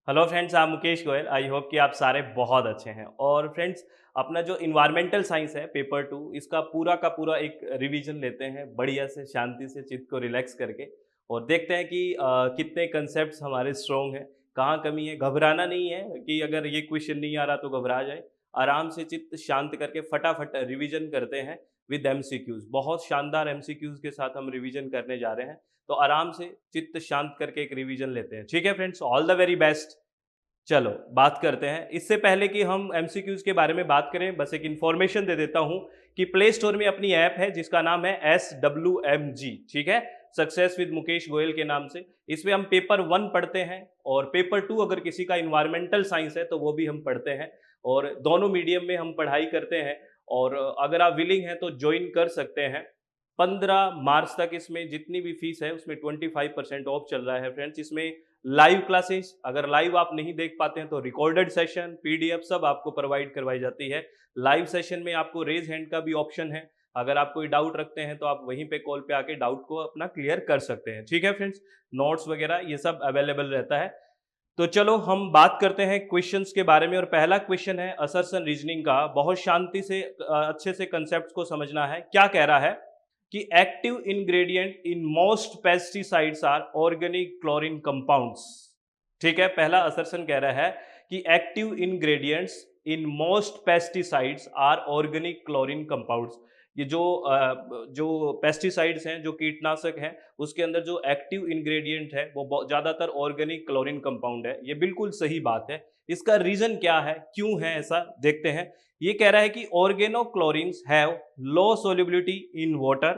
Hello friends, आप Mukesh Goyal. I hope कि आप सारे बहुत अच्छे हैं। और फ्रेंड्स, अपना जो इन्वायरमेंटल साइंस है पेपर 2, इसका पूरा का पूरा एक रिवीजन लेते हैं बढ़िया से, शांति से, चित्त को रिलैक्स करके, और देखते हैं कि कितने कंसेप्ट्स हमारे स्ट्रॉन्ग हैं, कहाँ कमी है। घबराना नहीं है कि अगर ये क्वेश्चन नहीं आ रहा तो घबरा जाए। आराम से चित्त शांत करके फटाफट रिवीजन करते हैं विद एमसीक्यूज। बहुत शानदार एमसीक्यूज के साथ हम रिवीजन करने जा रहे हैं, तो आराम से चित्त शांत करके एक रिवीजन लेते हैं। ठीक है friends, all the very best. चलो बात करते हैं। इससे पहले कि हम एमसीक्यूज के बारे में बात करें, बस एक इन्फॉर्मेशन दे देता हूं कि प्ले स्टोर में अपनी ऐप है जिसका नाम है SWMG। ठीक है, सक्सेस विद मुकेश गोयल के नाम से। इसमें हम पेपर 1 पढ़ते हैं, और पेपर 2 अगर किसी का इन्वायरमेंटल साइंस है तो वो भी हम पढ़ते हैं, और दोनों मीडियम में हम पढ़ाई करते हैं। और अगर आप विलिंग हैं तो ज्वाइन कर सकते हैं। 15 मार्च तक इसमें जितनी भी फीस है उसमें 25% ऑफ चल रहा है फ्रेंड्स। इसमें लाइव क्लासेस, अगर लाइव आप नहीं देख पाते हैं तो रिकॉर्डेड सेशन, पीडीएफ सब आपको प्रोवाइड करवाई जाती है। लाइव सेशन में आपको रेज हैंड का भी ऑप्शन है। अगर आप कोई डाउट रखते हैं तो आप वहीं पे कॉल पे आके डाउट को अपना क्लियर कर सकते हैं। ठीक है फ्रेंड्स, नोट्स वगैरह ये सब अवेलेबल रहता है। तो चलो हम बात करते हैं क्वेश्चंस के बारे में। और पहला क्वेश्चन है असर्शन रीजनिंग का। बहुत शांति से अच्छे से कंसेप्ट को समझना है। क्या कह रहा है कि active ingredient in most pesticides are organic chlorine compounds. ठीक है, पहला असर्शन कह रहा है कि active ingredients in most pesticides are organic chlorine compounds. ये जो पेस्टिसाइड्स हैं, जो कीटनाशक हैं, उसके अंदर जो एक्टिव इंग्रेडिएंट है वो ज्यादातर ऑर्गेनिक क्लोरीन कंपाउंड है। ये बिल्कुल सही बात है। इसका रीजन क्या है, क्यों है ऐसा, देखते हैं। ये कह रहा है कि organochlorines have low solubility in water,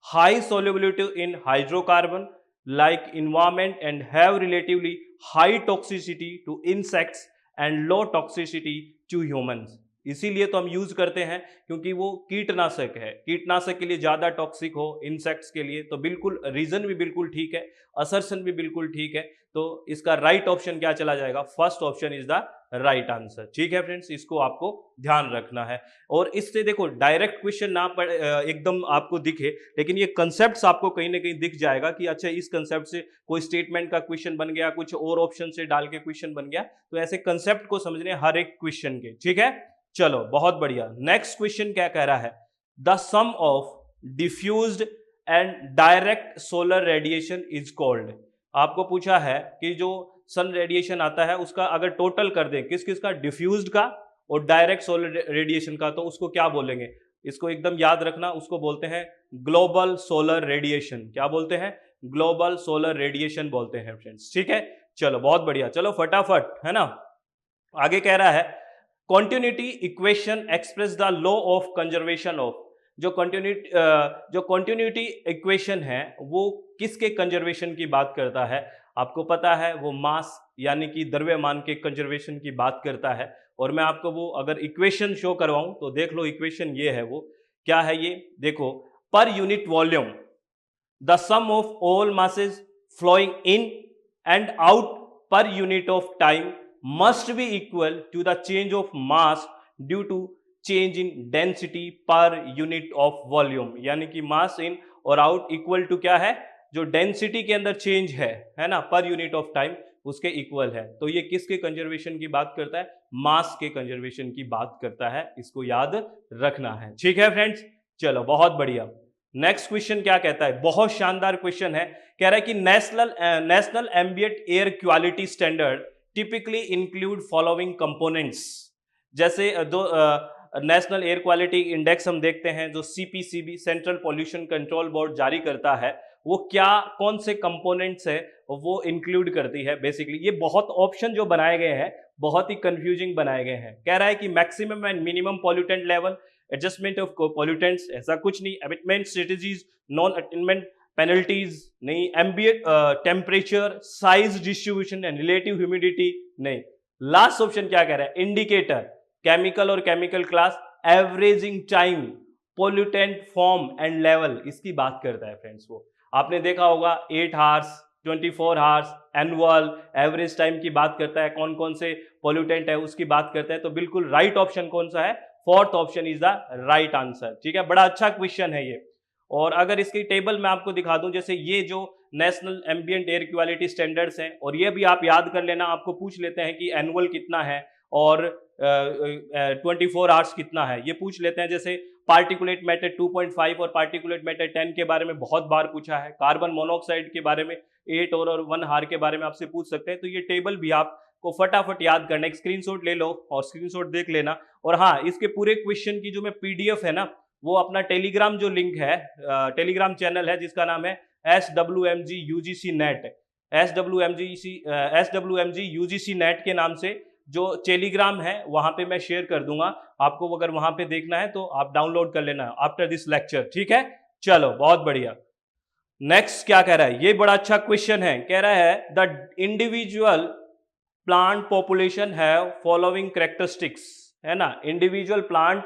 high solubility in hydrocarbon like environment, and have relatively high toxicity to insects and low toxicity to humans। इसीलिए तो हम यूज करते हैं, क्योंकि वो कीटनाशक है। कीटनाशक के लिए ज्यादा टॉक्सिक हो, इंसेक्ट्स के लिए तो बिल्कुल रीजन भी बिल्कुल ठीक है, असर्शन भी बिल्कुल ठीक है। तो इसका राइट ऑप्शन क्या चला जाएगा? First option is the right answer. ठीक है फ्रेंड्स, इसको आपको ध्यान रखना है। और इससे देखो, डायरेक्ट क्वेश्चन ना पढ़े एकदम आपको दिखे, लेकिन ये कंसेप्ट आपको कहीं ना कहीं दिख जाएगा कि अच्छा, इस कंसेप्ट से कोई स्टेटमेंट का क्वेश्चन बन गया, कुछ और ऑप्शन से डाल के क्वेश्चन बन गया। तो ऐसे कंसेप्ट को समझने हर एक क्वेश्चन के। ठीक है, चलो बहुत बढ़िया। नेक्स्ट क्वेश्चन क्या कह रहा है? The sum of diffused and direct solar radiation is called. आपको पूछा है कि जो सन रेडिएशन आता है उसका अगर टोटल कर दें, किस किस का, डिफ्यूज्ड का और डायरेक्ट सोलर रेडिएशन का, तो उसको क्या बोलेंगे? इसको एकदम याद रखना, उसको बोलते हैं ग्लोबल सोलर रेडिएशन। क्या बोलते हैं? ग्लोबल सोलर रेडिएशन बोलते हैं फ्रेंड्स। ठीक है, चलो बहुत बढ़िया। चलो फटाफट, है ना, आगे कह रहा है continuity equation express the law of conservation of. जो कॉन्टिन्यूटी इक्वेशन है वो किसके कंजर्वेशन की बात करता है? आपको पता है वो मास यानी कि द्रव्यमान के कंजर्वेशन की बात करता है। और मैं आपको वो अगर इक्वेशन शो करवाऊं तो देख लो, इक्वेशन ये है। वो क्या है ये देखो, पर unit volume the sum of all masses flowing in and out per unit of time must be equal to the change of mass due to change in density per unit of volume। यानी कि मास इन और out equal to क्या है? जो density के अंदर change है ना, पर यूनिट ऑफ टाइम, उसके इक्वल है। तो ये किसके कंजर्वेशन की बात करता है? मास के कंजर्वेशन की बात करता है। इसको याद रखना है। ठीक है फ्रेंड्स, चलो बहुत बढ़िया। नेक्स्ट क्वेश्चन क्या कहता है? बहुत शानदार क्वेश्चन है। कह रहा है कि national ambient air quality standard typically include following components. जैसे दो नेशनल एयर क्वालिटी इंडेक्स हम देखते हैं, जो CPCB central pollution control board जारी करता है, वो क्या, कौन से कंपोनेंट्स है वो इंक्लूड करती है बेसिकली। ये बहुत ऑप्शन जो बनाए गए हैं बहुत ही कंफ्यूजिंग बनाए गए हैं। कह रहा है कि maximum and minimum pollutant level, adjustment of pollutants, ऐसा कुछ नहीं। Abatement strategies, non attainment penalties नहीं। Ambient temperature, size distribution and relative humidity नहीं। लास्ट ऑप्शन क्या कह रहा है? इंडिकेटर, केमिकल और chemical class, averaging time, pollutant form and level, इसकी बात करता है फ्रेंड्स। वो आपने देखा होगा 8 hours, 24 hours, annual, average time की बात करता है। कौन कौन से पोल्यूटेंट है उसकी बात करता है। तो बिल्कुल राइट ऑप्शन कौन सा है? Fourth option is the right answer. ठीक है, बड़ा अच्छा क्वेश्चन है ये। और अगर इसकी टेबल मैं आपको दिखा दूं, जैसे ये जो national ambient air quality standards हैं, और ये भी आप याद कर लेना, आपको पूछ लेते हैं कि एनुअल कितना है और 24 आवर्स कितना है, ये पूछ लेते हैं। जैसे पार्टिकुलेट मैटर 2.5 और पार्टिकुलेट मैटर 10 के बारे में बहुत बार पूछा है, कार्बन मोनोऑक्साइड के बारे में 8 और 1 हार के बारे में आपसे पूछ सकते हैं। तो ये टेबल भी आपको फटाफट याद करना है, एक स्क्रीनशॉट ले लो और स्क्रीनशॉट देख लेना। और हाँ, इसके पूरे क्वेश्चन की जो मैं पीडीएफ है ना, वो अपना टेलीग्राम जो लिंक है, टेलीग्राम चैनल है जिसका नाम है SWMG UGC net, SWMG UGC net के नाम से जो टेलीग्राम है वहां पे मैं शेयर कर दूंगा आपको। अगर वहां पे देखना है तो आप डाउनलोड कर लेना आफ्टर दिस लेक्चर, ठीक है। चलो बहुत बढ़िया। नेक्स्ट क्या कह रहा है, ये बड़ा अच्छा क्वेश्चन है। कह रहा है the individual plant population have following characteristics, है ना। Individual plant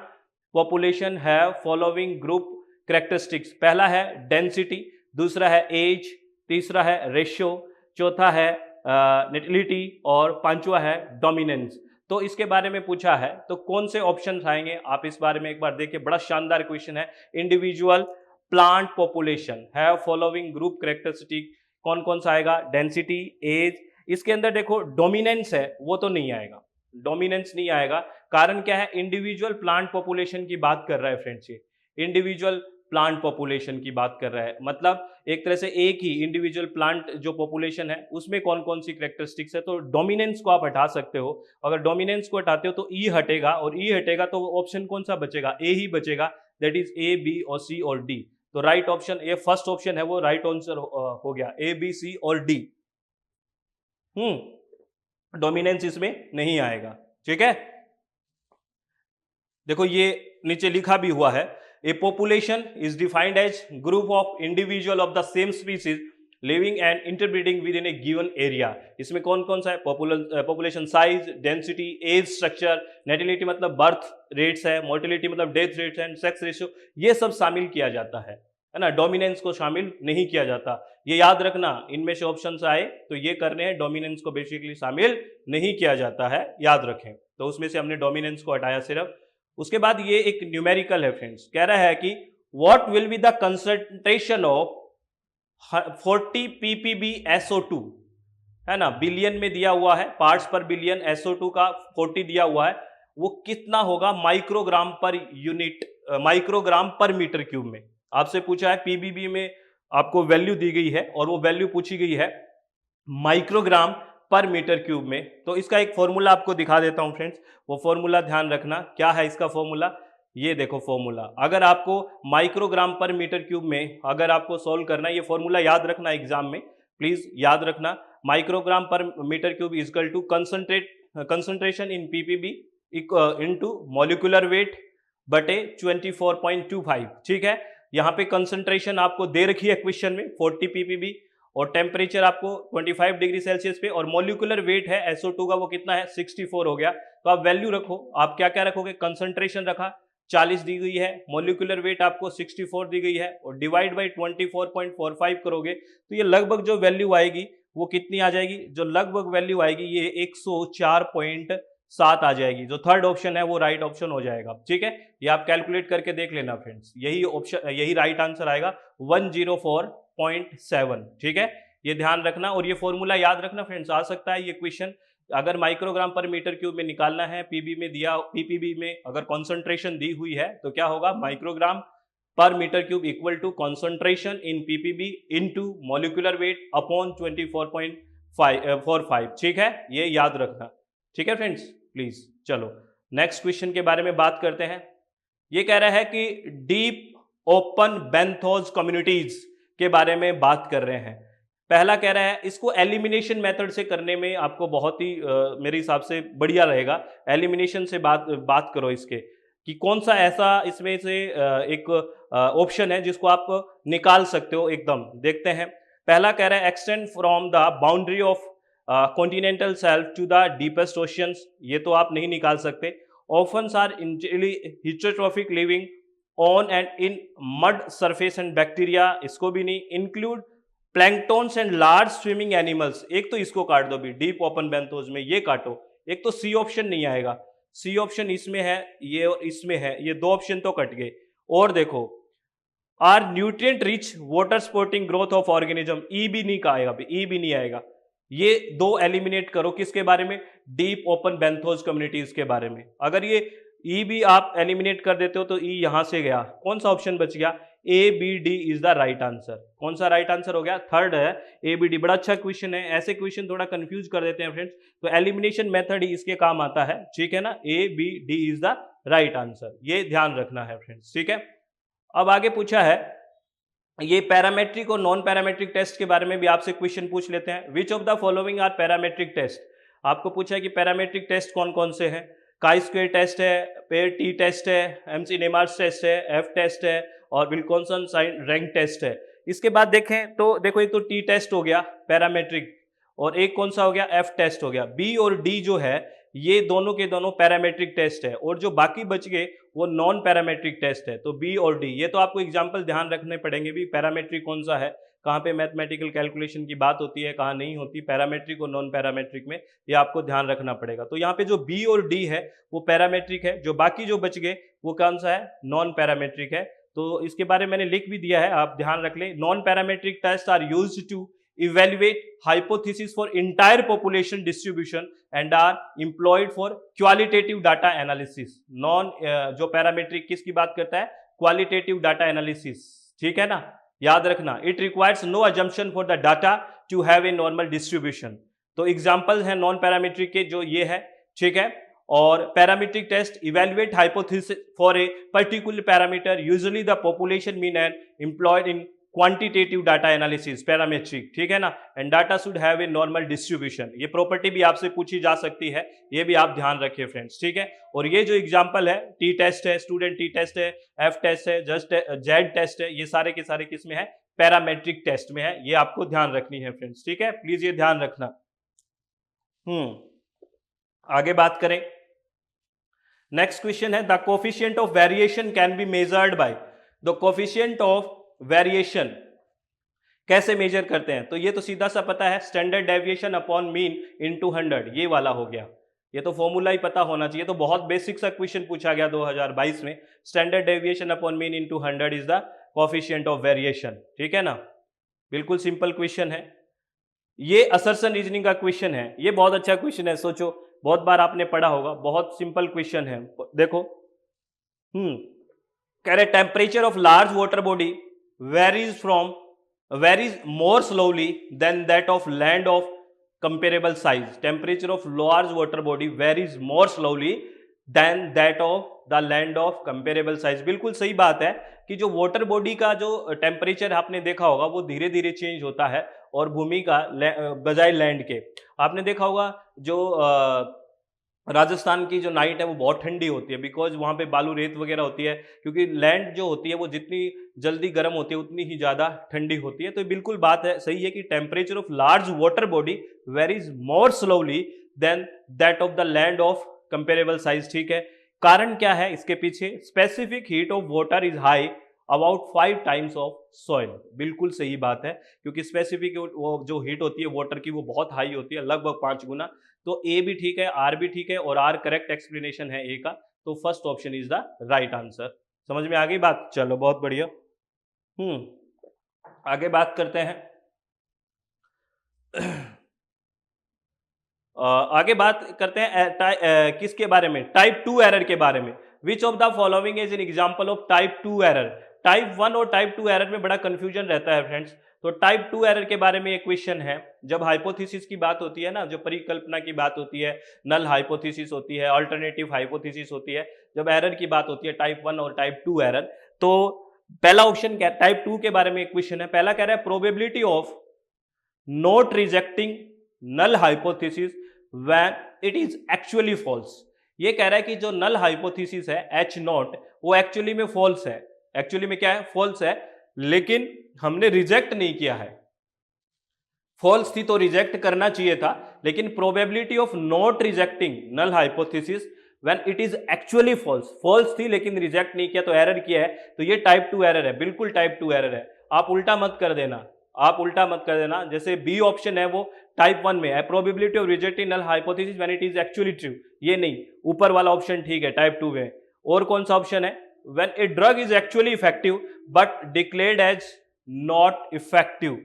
population have following group characteristics. पहला है डेंसिटी, दूसरा है एज, तीसरा है रेशियो, चौथा है नेटिलिटी और पांचवा है डोमिनेंस। तो इसके बारे में पूछा है, तो कौन से ऑप्शन आएंगे आप इस बारे में एक बार देखिए, बड़ा शानदार क्वेश्चन है। Individual plant population have following group characteristic, कौन कौन सा आएगा, डेंसिटी, एज। इसके अंदर देखो डोमिनेंस है वो तो नहीं आएगा, डोमिनेंस नहीं आएगा। कारण क्या है, इंडिविजुअल प्लांट पॉपुलेशन की बात कर रहा है फ्रेंड्स, ये इंडिविजुअल प्लांट पॉपुलेशन की बात कर रहा है। मतलब एक तरह से एक ही इंडिविजुअल प्लांट जो पॉपुलेशन है उसमें कौन कौन सी कैरेक्टरिस्टिक्स है। तो डोमिनेंस को आप हटा सकते हो, अगर डोमिनेंस को हटाते हो तो ई हटेगा, और ई हटेगा तो ऑप्शन कौन सा बचेगा, ए ही बचेगा, दैट इज ए, बी और सी और डी। तो राइट ऑप्शन, ये फर्स्ट ऑप्शन है वो राइट आंसर हो गया, ए, बी, सी और डी। डोमिनेंस इसमें नहीं आएगा, ठीक है। देखो ये नीचे लिखा भी हुआ है, a population is defined as group of individual of the same species living and interbreeding with in a given area. इसमें कौन कौन सा है, population size, density, age, structure, natality मतलब बर्थ रेट्स है, मोर्टिलिटी मतलब death rates and sex ratio, ये सब शामिल किया जाता है ना। डोमिनेंस को शामिल नहीं किया जाता, ये याद रखना। इनमें से ऑप्शन आए तो ये करने हैं, डोमिनेंस को बेसिकली शामिल नहीं किया जाता है, याद रखें। तो उसमें से हमने डोमिनेंस को हटाया सिर्फ। उसके बाद ये एक न्यूमेरिकल है फ्रेंड्स, कह रहा है कि what will be the concentration of 40 ppb SO2, है ना, बिलियन में दिया हुआ है, पार्ट्स पर बिलियन, SO2 का 40 दिया हुआ है, वो कितना होगा microgram per unit, microgram per metre cube में। आपसे पूछा है पीबीबी में, आपको वैल्यू दी गई है और वो वैल्यू पूछी गई है माइक्रोग्राम पर मीटर क्यूब में। तो इसका एक फॉर्मूला आपको दिखा देता हूं फ्रेंड्स, वो फॉर्मूला ध्यान रखना। क्या है इसका फॉर्मूला, ये देखो फॉर्मूला। अगर आपको माइक्रोग्राम पर मीटर क्यूब में अगर आपको सोल्व करना है, ये फॉर्मूला याद रखना एग्जाम में, प्लीज याद रखना। Microgram per metre cube equal to concentration in ppb into molecular weight बटे 24.25, ठीक है। यहाँ पे कंसंट्रेशन आपको दे रखी है क्वेश्चन में 40 ppb, और टेम्परेचर आपको 25 डिग्री सेल्सियस पे, और मॉलिक्यूलर वेट है SO2 का वो कितना है 64 हो गया। तो आप वैल्यू रखो, आप क्या क्या रखोगे, कंसंट्रेशन रखा 40 दी गई है, मॉलिक्यूलर वेट आपको 64 दी गई है, और डिवाइड बाई 24.45 करोगे तो ये लगभग जो वैल्यू आएगी वो कितनी आ जाएगी, जो लगभग वैल्यू आएगी ये 104.7 आ जाएगी। जो थर्ड ऑप्शन है वो राइट ऑप्शन हो जाएगा, ठीक है। ये आप कैलकुलेट करके देख लेना फ्रेंड्स, यही ऑप्शन, यही राइट आंसर आएगा 104.7, ठीक है। ये ध्यान रखना और ये फॉर्मूला याद रखना फ्रेंड्स। आ सकता है ये क्वेश्चन, अगर माइक्रोग्राम पर मीटर क्यूब में निकालना है, पीपीबी में अगर कॉन्सेंट्रेशन दी हुई है तो क्या होगा, microgram per metre cube equal to concentration in ppb into molecular weight upon 24.45, ठीक है, ये याद रखना, ठीक है फ्रेंड्स प्लीज। चलो नेक्स्ट क्वेश्चन के बारे में बात करते हैं। ये कह रहा है कि डीप ओपन बेंथोस कम्युनिटीज के बारे में बात कर रहे हैं। पहला कह रहा है इसको एलिमिनेशन मेथड से करने में आपको बहुत ही मेरे हिसाब से बढ़िया रहेगा, एलिमिनेशन से बात करो इसके, कि कौन सा ऐसा इसमें से एक ऑप्शन है जिसको आप निकाल सकते हो एकदम। देखते हैं, पहला कह रहा है extend from the boundary of continental shelf to the deepest oceans, ये तो आप नहीं निकाल सकते। ऑफन्स are heterotrophic living on and in mud surface and bacteria, इसको भी नहीं। Include planktons and large swimming animals, एक तो इसको काट दो भी, डीप ओपन बेंथोस में ये काटो। एक तो सी ऑप्शन नहीं आएगा, सी ऑप्शन इसमें है, ये और इसमें है, ये दो ऑप्शन तो कट गए। और देखो are nutrient rich water supporting growth of organism, ई भी नहीं आएगा, ई भी नहीं आएगा। ये दो एलिमिनेट करो, किसके बारे में? डीप ओपन बेंथोस कम्युनिटीज के बारे में। अगर ये ई भी आप एलिमिनेट कर देते हो तो ई यहां से गया, कौन सा ऑप्शन बच गया? A B D is the right answer. कौन सा राइट आंसर हो गया? थर्ड है ए बी डी। बड़ा अच्छा क्वेश्चन है, ऐसे क्वेश्चन थोड़ा कंफ्यूज कर देते हैं फ्रेंड्स, तो एलिमिनेशन मेथड ही इसके काम आता है, ठीक है ना। A B D is the right answer, ये ध्यान रखना है फ्रेंड्स, ठीक है। अब आगे पूछा है, ये पैरामेट्रिक और नॉन पैरामेट्रिक टेस्ट के बारे में भी आपसे क्वेश्चन पूछ लेते हैं। Which of the following are parametric test? आपको पूछा है कि पैरामेट्रिक टेस्ट कौन कौन से हैं। काई स्क्वायर टेस्ट है, पेयर टी टेस्ट है, एमसी नेमार्स टेस्ट है, एफ टेस्ट है और विल्कोन्सन साइन रैंक टेस्ट है। इसके बाद देखें तो देखो, एक तो टी टेस्ट हो गया पैरामेट्रिक, और एक कौन सा हो गया? एफ टेस्ट हो गया। बी और डी जो है ये दोनों के दोनों पैरामेट्रिक टेस्ट है, और जो बाकी बच गए वो नॉन पैरामेट्रिक टेस्ट है। तो बी और डी, ये तो आपको एग्जांपल ध्यान रखने पड़ेंगे भी, पैरामेट्रिक कौन सा है, कहाँ पे मैथमेटिकल कैलकुलेशन की बात होती है, कहाँ नहीं होती, पैरामेट्रिक और नॉन पैरामेट्रिक में, ये आपको ध्यान रखना पड़ेगा। तो यहाँ पे जो बी और डी है वो पैरामेट्रिक है, जो बाकी जो बच गए वो कौन सा है? नॉन पैरामेट्रिक है। तो इसके बारे में मैंने लिख भी दिया है, आप ध्यान रख लें। Non parametric test are used to evaluate hypothesis for entire population distribution and are employed for qualitative data analysis। Non जो पैरामेट्रिक किसकी बात करता है? क्वालिटेटिव डाटा एनालिसिस, ठीक है ना, याद रखना। It requires no assumption for the data to have a normal distribution. तो एग्जाम्पल है नॉन पैरामेट्रिक के जो ये है, ठीक है। और parametric test evaluate hypothesis for a particular parameter, usually the population mean and employed in quantitative data analysis, parametric, ठीक है ना। And data should have a normal distribution, ये प्रॉपर्टी भी आपसे पूछी जा सकती है, ये भी आप ध्यान रखिए फ्रेंड्स, ठीक है। और ये जो एग्जांपल है, टी टेस्ट है, स्टूडेंट टी टेस्ट है, एफ टेस्ट है, जस्ट जेड टेस्ट है, ये सारे के सारे किस में है? पैरामेट्रिक टेस्ट में है। ये आपको ध्यान रखनी है फ्रेंड्स, ठीक है, प्लीज ये ध्यान रखना। आगे बात करें, नेक्स्ट क्वेश्चन है, the coefficient of variation can be measured by. The coefficient of variation कैसे मेजर करते हैं? तो ये तो सीधा सा पता है, standard deviation upon mean into 100, ये वाला हो गया, ये तो फॉर्मूला ही पता होना चाहिए। तो बहुत बेसिक सा क्वेश्चन पूछा गया 2022 में, standard deviation upon mean into 100 is the coefficient of variation, ठीक है ना। बिल्कुल सिंपल क्वेश्चन है, ये असर्शन रीजनिंग का क्वेश्चन है, ये बहुत अच्छा क्वेश्चन है, सोचो बहुत बार आपने पढ़ा होगा, बहुत सिंपल क्वेश्चन है। देखो, कह रहे temperature of large water body varies more slowly than that of land of comparable size। temperature of large water body varies more slowly than that of the land of comparable size। बिल्कुल सही बात है कि जो water body का जो temperature आपने देखा होगा वो धीरे धीरे चेंज होता है, और भूमि का बजाय लैंड के। आपने देखा होगा जो राजस्थान की जो नाइट है वो बहुत ठंडी होती है, बिकॉज वहाँ पे बालू रेत वगैरह होती है, क्योंकि लैंड जो होती है वो जितनी जल्दी गर्म होती है उतनी ही ज़्यादा ठंडी होती है। तो बिल्कुल बात है, सही है कि temperature of large water body varies more slowly than that of the land of comparable size, ठीक है। कारण क्या है इसके पीछे? Specific heat of water is high about 5 times of soil. बिल्कुल सही बात है, क्योंकि स्पेसिफिक वो जो हीट होती है वाटर की वो बहुत हाई होती है, लगभग 5 गुना। तो ए भी ठीक है, आर भी ठीक है, और आर करेक्ट एक्सप्लेनेशन है ए का। तो first option is the right answer. समझ में आ गई बात? चलो बहुत बढ़िया। आगे बात करते हैं। आगे बात करते हैं किसके बारे में? टाइप 2 एरर के बारे में। विच of the following is an example of type 2 error? Type 1 और टाइप 2 एरर में बड़ा कंफ्यूजन रहता है फ्रेंड्स। तो टाइप 2 एरर के बारे में एक क्वेश्चन है, जब हाइपोथेसिस की बात होती है ना, जो परिकल्पना की बात होती है, नल हाइपोथेसिस होती है, अल्टरनेटिव हाइपोथेसिस होती है, जब एरर की बात होती है टाइप 1 और टाइप 2 एरर, तो पहला ऑप्शन क्या? टाइप 2 के बारे में एक क्वेश्चन है, पहला कह रहा है probability of not rejecting null hypothesis when it is actually false. ये कह रहा है कि जो नल हाइपोथेसिस है H0 वो एक्चुअली में फॉल्स है। एक्चुअली में क्या है? फॉल्स है, लेकिन हमने रिजेक्ट नहीं किया है। फॉल्स थी तो रिजेक्ट करना चाहिए था, लेकिन probability of not rejecting null hypothesis when it is actually false, false थी लेकिन रिजेक्ट नहीं किया तो एरर किया है। तो ये टाइप 2 एरर है, बिल्कुल टाइप 2 एरर है। आप उल्टा मत कर देना, आप उल्टा मत कर देना। जैसे बी ऑप्शन है वो टाइप 1 में है, probability of rejecting null hypothesis when it is actually true, ये नहीं, ऊपर वाला ऑप्शन ठीक है टाइप 2 में। और कौन सा ऑप्शन है? When a drug is actually effective but declared as not effective.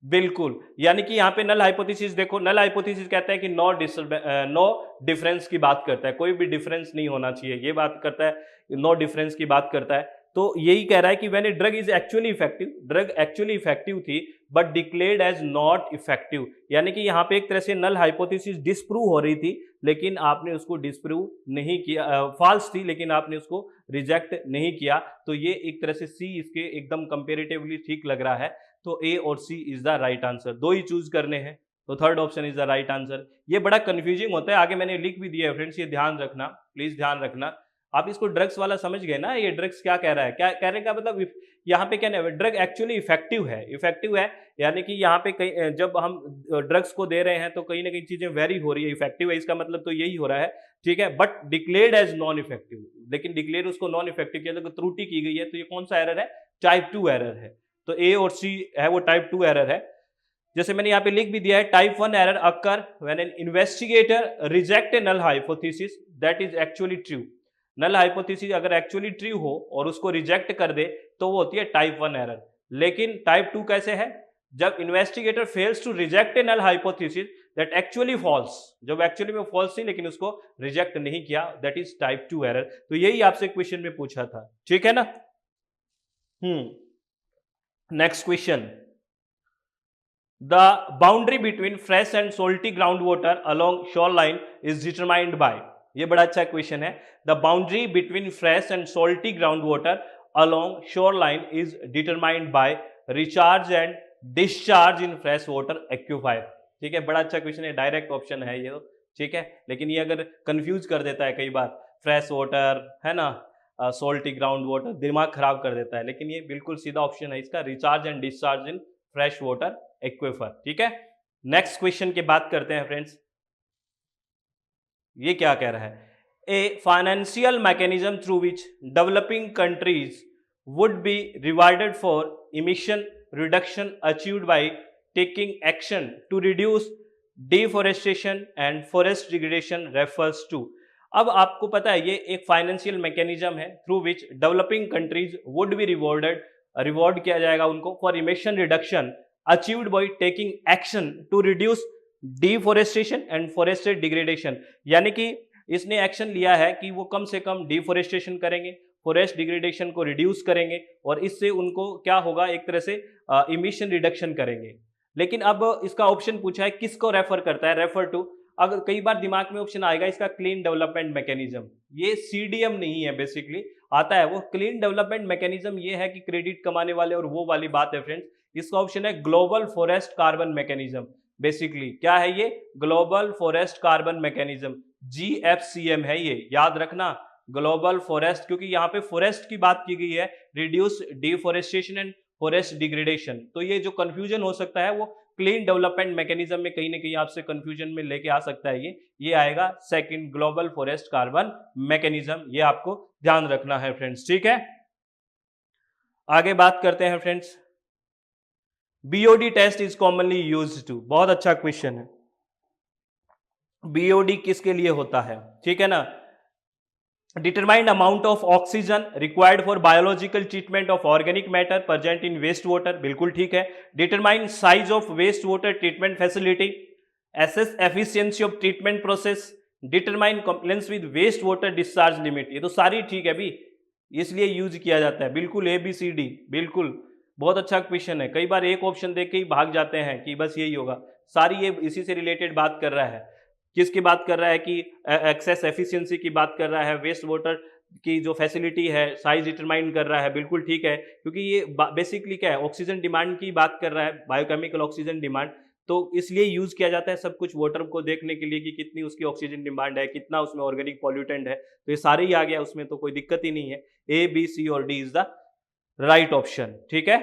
बिल्कुल, यानी कि यहाँ पे नल हाइपोथेसिस देखो, नल हाइपोथेसिस कहता है कि नो डिफरेंस की बात करता है, कोई भी डिफरेंस नहीं होना चाहिए, ये बात करता है, नो डिफरेंस की बात करता है। तो यही कह रहा है कि when a drug is actually effective, drug actually effective थी but declared as not effective, यानी कि यहाँ पे एक तरह से नल हाइपोथेसिस डिस्प्रूव हो रही थी लेकिन आपने उसको डिस्प्रूव नहीं किया, फॉल्स थी लेकिन आपने उसको रिजेक्ट नहीं किया। तो ये एक तरह से सी इसके एकदम कंपेरेटिवली ठीक लग रहा है। तो ए और सी इज द राइट आंसर, दो ही चूज करने हैं, तो third option is the right answer. ये बड़ा कंफ्यूजिंग होता है, आगे मैंने लिख भी दिया है फ्रेंड्स, ये ध्यान रखना, प्लीज ध्यान रखना। आप इसको ड्रग्स वाला समझ गए ना, ये ड्रग्स क्या कह रहा है, क्या कहने का मतलब यहाँ पे क्या है, ड्रग एक्चुअली इफेक्टिव है, यानी कि यहाँ पे कहीं जब हम ड्रग्स को दे रहे हैं तो कहीं ना कहीं चीजें वेरी हो रही है, इफेक्टिव है, इसका मतलब तो यही हो रहा है, ठीक है। But declared as non effective, लेकिन डिक्लेयर उसको नॉन इफेक्टिव किया, तो त्रुटि की गई है, तो ये कौन सा एरर है, टाइप 2 एरर है। तो ए और सी है वो टाइप 2 एरर है। जैसे मैंने यहाँ पे लिख भी दिया है, type 1 error occur when an investigator reject a null hypothesis that is actually true. Null hypothesis अगर एक्चुअली ट्रू हो और उसको रिजेक्ट कर दे तो वो होती है टाइप 1 एरर। लेकिन टाइप 2 कैसे है, जब investigator fails to reject a null hypothesis that actually false, जब एक्चुअली में फॉल्स थी लेकिन उसको रिजेक्ट नहीं किया, दैट इज टाइप 2 एरर। तो यही आपसे क्वेश्चन में पूछा था, ठीक है ना। Next question, the boundary between fresh and salty ground water along shore line is determined by. ये बड़ा अच्छा क्वेश्चन है। The boundary between fresh and salty ground water along shore line is determined by recharge and discharge in fresh water aquifer. ठीक है, बड़ा अच्छा question है, direct option है ये तो, ठीक है। लेकिन ये अगर कंफ्यूज कर देता है कई बार, फ्रेश वाटर है ना, सोल्टी ग्राउंड वाटर, दिमाग खराब कर देता है, लेकिन ये बिल्कुल सीधा ऑप्शन है इसका, recharge and discharge in fresh water aquifer, ठीक है। नेक्स्ट क्वेश्चन की बात करते हैं फ्रेंड्स, ये क्या कह रहा है, a financial mechanism through which developing countries would be rewarded for emission reduction achieved by taking action to reduce deforestation and forest degradation refers to. अब आपको पता है ये एक फाइनेंशियल मैकेनिज्म है through which developing countries would be reward किया जाएगा उनको for emission reduction achieved by taking action to reduce deforestation and forested degradation, यानी कि इसने एक्शन लिया है कि वो कम से कम डिफॉरेस्टेशन करेंगे, फॉरेस्ट डिग्रेडेशन को रिड्यूस करेंगे और इससे उनको क्या होगा, एक तरह से इमिशन रिडक्शन करेंगे। लेकिन अब इसका ऑप्शन पूछा है किसको रेफर करता है, रेफर टू। अगर कई बार दिमाग में ऑप्शन आएगा इसका क्लीन डेवलपमेंट मैकेनिज्म, ये सीडीएम नहीं है, बेसिकली आता है वो क्लीन डेवलपमेंट मैकेनिज्म, ये है कि क्रेडिट कमाने वाले और वो वाली बात है फ्रेंड्स। इसका ऑप्शन है global forest carbon mechanism. Basically क्या है ये, global forest carbon mechanism, GFCM है ये, याद रखना, ग्लोबल फॉरेस्ट, क्योंकि यहाँ पे फॉरेस्ट की बात की गई है, reduce deforestation and forest degradation. तो ये जो कंफ्यूजन हो सकता है वो क्लीन डेवलपमेंट मैकेनिज्म में कहीं ना कहीं आपसे कंफ्यूजन में लेके आ सकता है, ये आएगा second, global forest carbon mechanism, ये आपको ध्यान रखना है फ्रेंड्स, ठीक है। आगे बात करते हैं friends, BOD test is commonly used to, बहुत अच्छा क्वेश्चन है, BOD किसके लिए होता है, ठीक है ना। Determined amount of oxygen required for biological treatment of organic matter present in waste water, बिल्कुल ठीक है। Determine size of waste water treatment facility, assess efficiency of treatment process, determine compliance with waste water discharge limit, ये तो सारी ठीक है भी, इसलिए यूज किया जाता है, बिल्कुल ABCD, बिल्कुल बहुत अच्छा क्वेश्चन है। कई बार एक ऑप्शन देख के ही भाग जाते हैं कि बस यही होगा, सारी ये इसी से रिलेटेड बात कर रहा है। किसकी बात कर रहा है कि एक्सेस एफिशिएंसी की बात कर रहा है, वेस्ट वाटर की जो फैसिलिटी है, साइज डिटरमाइन कर रहा है, बिल्कुल ठीक है, क्योंकि ये बेसिकली क्या है, ऑक्सीजन डिमांड की बात कर रहा है, बायोकेमिकल ऑक्सीजन डिमांड, तो इसलिए यूज किया जाता है सब कुछ वाटर को देखने के लिए कि कितनी उसकी ऑक्सीजन डिमांड है, कितना उसमें ऑर्गेनिक पॉल्यूटेंट है, तो ये सारे ही आ गया उसमें, तो कोई दिक्कत ही नहीं है। A, B, C और D is the right option, ठीक है।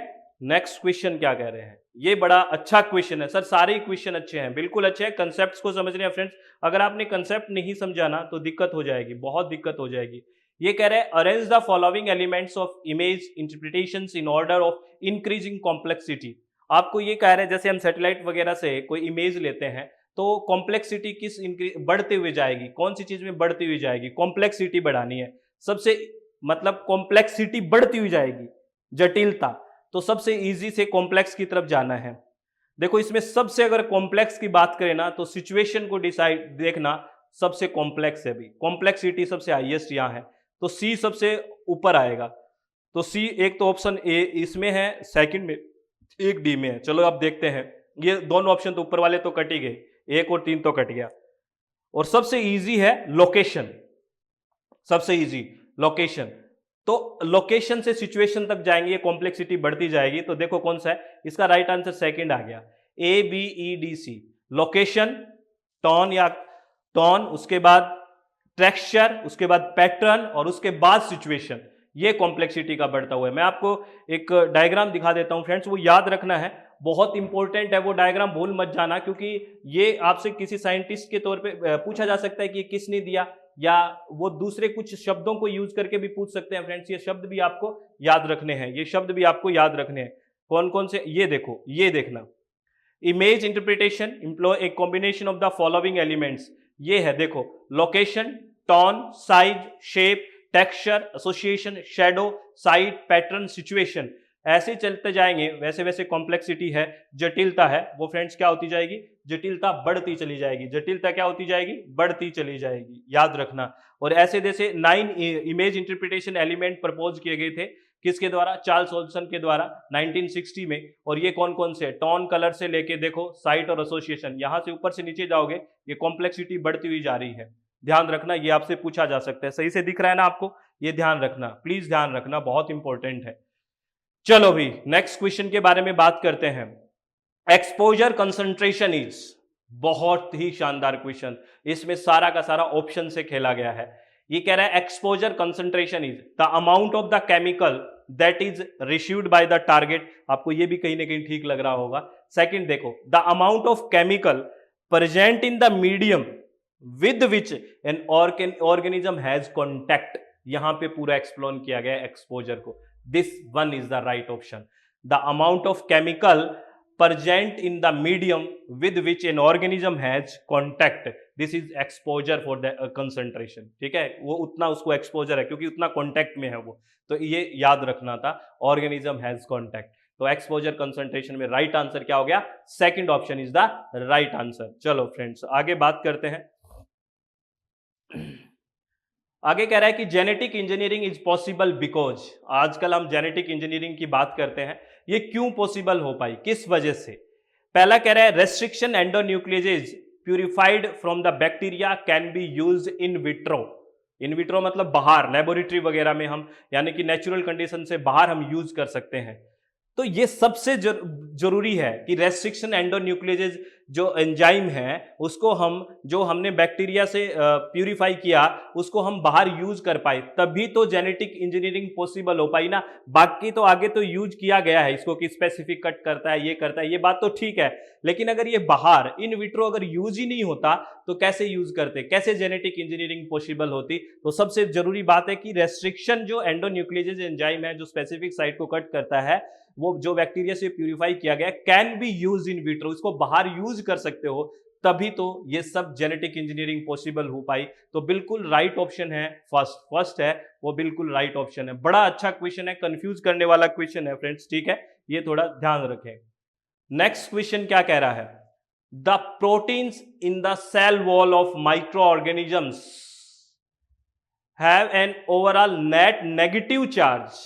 नेक्स्ट क्वेश्चन क्या कह रहे हैं, ये बड़ा अच्छा क्वेश्चन है सर, सारे क्वेश्चन अच्छे हैं, बिल्कुल अच्छे हैं, कंसेप्ट्स को समझ रहे हैं फ्रेंड्स। अगर आपने कंसेप्ट नहीं समझा ना तो दिक्कत हो जाएगी, बहुत दिक्कत हो जाएगी। ये कह रहे हैं arrange the following elements of image interpretations in order of increasing complexity. आपको ये कह रहे हैं जैसे हम सैटेलाइट वगैरह से कोई इमेज लेते हैं तो कॉम्प्लेक्सिटी किस बढ़ते हुए जाएगी, कौन सी चीज में बढ़ती हुई जाएगी, कॉम्प्लेक्सिटी बढ़ानी है। सबसे मतलब कॉम्प्लेक्सिटी बढ़ती हुई जाएगी, जटिलता। तो सबसे इजी से कॉम्प्लेक्स की तरफ जाना है। देखो इसमें सबसे अगर कॉम्प्लेक्स की बात करें ना तो सिचुएशन को डिसाइड देखना सबसे कॉम्प्लेक्स है, भी कॉम्प्लेक्सिटी सबसे हाईएस्ट यहाँ है, तो सी सबसे ऊपर आएगा। तो सी एक तो ऑप्शन ए इसमें है, सेकंड में, एक डी में है। चलो अब देखते हैं, ये दोनों ऑप्शन तो ऊपर वाले तो कट ही गए, एक और तीन तो कट गया। और सबसे इजी है लोकेशन, सबसे इजी लोकेशन। तो लोकेशन से सिचुएशन तक जाएंगे, ये कॉम्प्लेक्सिटी बढ़ती जाएगी। तो देखो कौन सा है इसका राइट आंसर, सेकंड आ गया, A B E D C. Location, tone या टोन, उसके बाद टेक्सचर, उसके बाद पैटर्न और उसके बाद सिचुएशन, ये कॉम्प्लेक्सिटी का बढ़ता हुआ है। मैं आपको एक डायग्राम दिखा देता हूं फ्रेंड्स, वो याद रखना है, बहुत इंपॉर्टेंट है वो डायग्राम, भूल मत जाना, क्योंकि ये आपसे किसी साइंटिस्ट के तौर पे पूछा जा सकता है कि ये किसने दिया, या वो दूसरे कुछ शब्दों को यूज करके भी पूछ सकते हैं फ्रेंड्स। ये शब्द भी आपको याद रखने हैं, ये शब्द भी आपको याद रखने हैं। कौन कौन से, ये देखो, ये देखना, image interpretation employ a combination of the following elements. ये है देखो, location, tone, size, shape, texture, association, shadow, site, pattern, situation. ऐसे चलते जाएंगे वैसे वैसे कॉम्प्लेक्सिटी है, जटिलता है, वो फ्रेंड्स क्या होती जाएगी, जटिलता बढ़ती चली जाएगी। जटिलता क्या होती जाएगी, बढ़ती चली जाएगी, याद रखना। और ऐसे जैसे 9 इमेज इंटरप्रिटेशन एलिमेंट प्रपोज किए गए थे, किसके द्वारा, चार्ल्स वॉल्सन के द्वारा 1960 में। और ये कौन कौन से, टोन, कलर से लेके देखो साइट और एसोसिएशन, यहां से ऊपर से नीचे जाओगे ये कॉम्प्लेक्सिटी बढ़ती हुई जा रही है। ध्यान रखना, ये आपसे पूछा जा सकता है। सही से दिख रहा है ना आपको, ये ध्यान रखना, प्लीज ध्यान रखना, बहुत इंपॉर्टेंट है। चलो भी नेक्स्ट क्वेश्चन के बारे में बात करते हैं। एक्सपोजर कंसंट्रेशन इज, बहुत ही शानदार क्वेश्चन, इसमें सारा का सारा ऑप्शन से खेला गया है। ये कह रहा है exposure concentration is the amount of the chemical that is received by the target. आपको ये भी कहीं ना कहीं ठीक लग रहा होगा। सेकंड देखो, the amount of chemical present in the medium with which an organism has contact. यहां पे पूरा एक्सप्लोन किया गया एक्सपोजर को। This one is the right option, the amount of chemical present in the medium with which an organism has contact, this is exposure for the concentration। ठीक है, वो उतना उसको एक्सपोजर है क्योंकि उतना कांटेक्ट में है वो, तो ये याद रखना था, organism has contact। तो एक्सपोजर कंसंट्रेशन में राइट आंसर क्या हो गया, second option is the right answer. चलो फ्रेंड्स आगे बात करते हैं। आगे कह रहा है कि genetic engineering is possible because, आजकल हम जेनेटिक इंजीनियरिंग की बात करते हैं, ये क्यों पॉसिबल हो पाई, किस वजह से। पहला कह रहा है restriction endonucleases purified from the bacteria can be used in vitro. In vitro मतलब बाहर, लेबोरेटरी वगैरह में हम, यानी कि नेचुरल कंडीशन से बाहर हम यूज कर सकते हैं। तो ये सबसे जरूरी है कि रेस्ट्रिक्शन एंडोन्यूक्लियेजेज जो एंजाइम है उसको हम, जो हमने बैक्टीरिया से प्यूरिफाई किया, उसको हम बाहर यूज कर पाए, तभी तो जेनेटिक इंजीनियरिंग पॉसिबल हो पाई ना। बाकी तो आगे तो यूज किया गया है इसको कि स्पेसिफिक कट करता है, ये करता है, ये बात तो ठीक है, लेकिन अगर ये बाहर इन विट्रो अगर यूज ही नहीं होता तो कैसे यूज करते, कैसे जेनेटिक इंजीनियरिंग पॉसिबल होती। तो सबसे जरूरी बात है कि रेस्ट्रिक्शन जो एंडोन्यूक्लियेजेज एंजाइम है जो स्पेसिफिक साइट को कट करता है, वो जो बैक्टीरिया से प्यूरिफाई किया गया can be use in vitro, इसको बाहर यूज कर सकते हो, तभी तो ये सब जेनेटिक इंजीनियरिंग पॉसिबल हो पाई। तो बिल्कुल राइट ऑप्शन है फर्स्ट है वो, बिल्कुल राइट ऑप्शन है। बड़ा अच्छा क्वेश्चन है, कंफ्यूज करने वाला क्वेश्चन है फ्रेंड्स, ठीक है, ये थोड़ा ध्यान रखें। नेक्स्ट क्वेश्चन क्या कह रहा है, the proteins in the cell wall of micro organisms have an overall net negative charge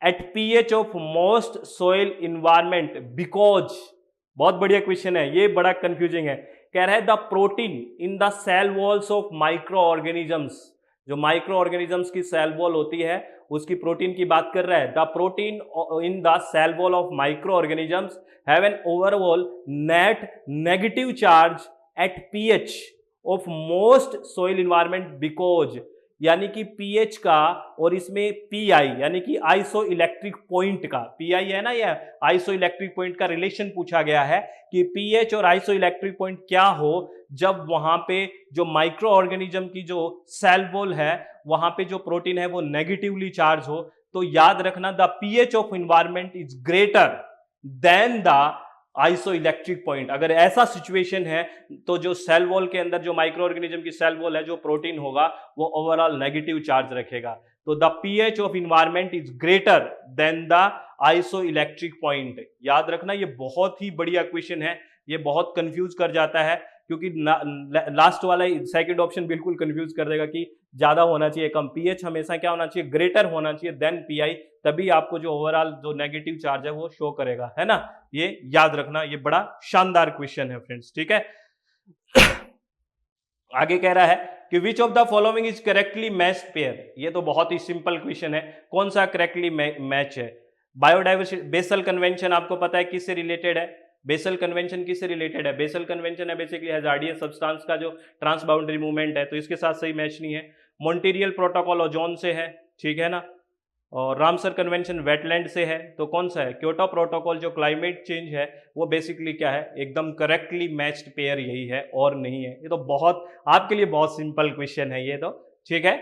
at pH of most soil environment because, बहुत बढ़िया क्वेश्चन है, ये बड़ा कंफ्यूजिंग है। कह रहा है the protein in the cell walls of micro organisms, जो माइक्रो ऑर्गेनिजम्स की सेल वॉल होती है उसकी प्रोटीन की बात कर रहा है। The protein in the cell wall of micro organisms have an overall net negative charge at pH of most soil environment because, यानी कि पीएच का और इसमें पीआई यानी कि आइसो इलेक्ट्रिक पॉइंट का, पीआई है ना, यह आइसो इलेक्ट्रिक पॉइंट का रिलेशन पूछा गया है कि पीएच और आइसो इलेक्ट्रिक पॉइंट क्या हो जब वहां पे जो माइक्रो ऑर्गेनिज्म की जो सेल वॉल है वहां पे जो प्रोटीन है वो नेगेटिवली चार्ज हो। तो याद रखना, the pH of environment is greater than the iso electric point. अगर ऐसा सिचुएशन है तो जो सेल वॉल के अंदर जो माइक्रो ऑर्गेनिज्म की सेल वॉल है जो प्रोटीन होगा वो ओवरऑल नेगेटिव चार्ज रखेगा। तो the pH of environment is greater than the isoelectric point. याद रखना, ये बहुत ही बढ़िया क्वेश्चन है, ये बहुत कंफ्यूज कर जाता है, क्योंकि लास्ट वाला सेकंड ऑप्शन बिल्कुल कंफ्यूज कर देगा कि ज्यादा होना चाहिए कम। pH हमेशा क्या होना चाहिए, ग्रेटर होना चाहिए देन PI, तभी आपको जो ओवरऑल जो नेगेटिव चार्ज है वो शो करेगा, है ना। ये याद रखना, ये बड़ा शानदार क्वेश्चन है फ्रेंड्स, ठीक है। आगे कह रहा है कि विच of the following is correctly matched pair. ये तो बहुत ही सिंपल क्वेश्चन है, कौन सा करेक्टली मैच है। बायोडाइवर्सिटी, बेसल कन्वेंशन आपको पता है किससे रिलेटेड है, बेसल कन्वेंशन किससे रिलेटेड है, बेसल कन्वेंशन है बेसिकली हैजार्डियस सब्सटेंस का जो ट्रांस बाउंड्री मूवमेंट है, तो इसके साथ सही मैच नहीं है। मॉन्ट्रियल प्रोटोकॉल ओजोन से है, ठीक है ना, और रामसर कन्वेंशन वेटलैंड से है, तो कौन सा है, क्योटो प्रोटोकॉल जो क्लाइमेट चेंज है वो बेसिकली क्या है, एकदम करेक्टली मैच्ड पेयर यही है और नहीं है। ये तो बहुत आपके लिए बहुत सिंपल क्वेश्चन है ये तो, ठीक है।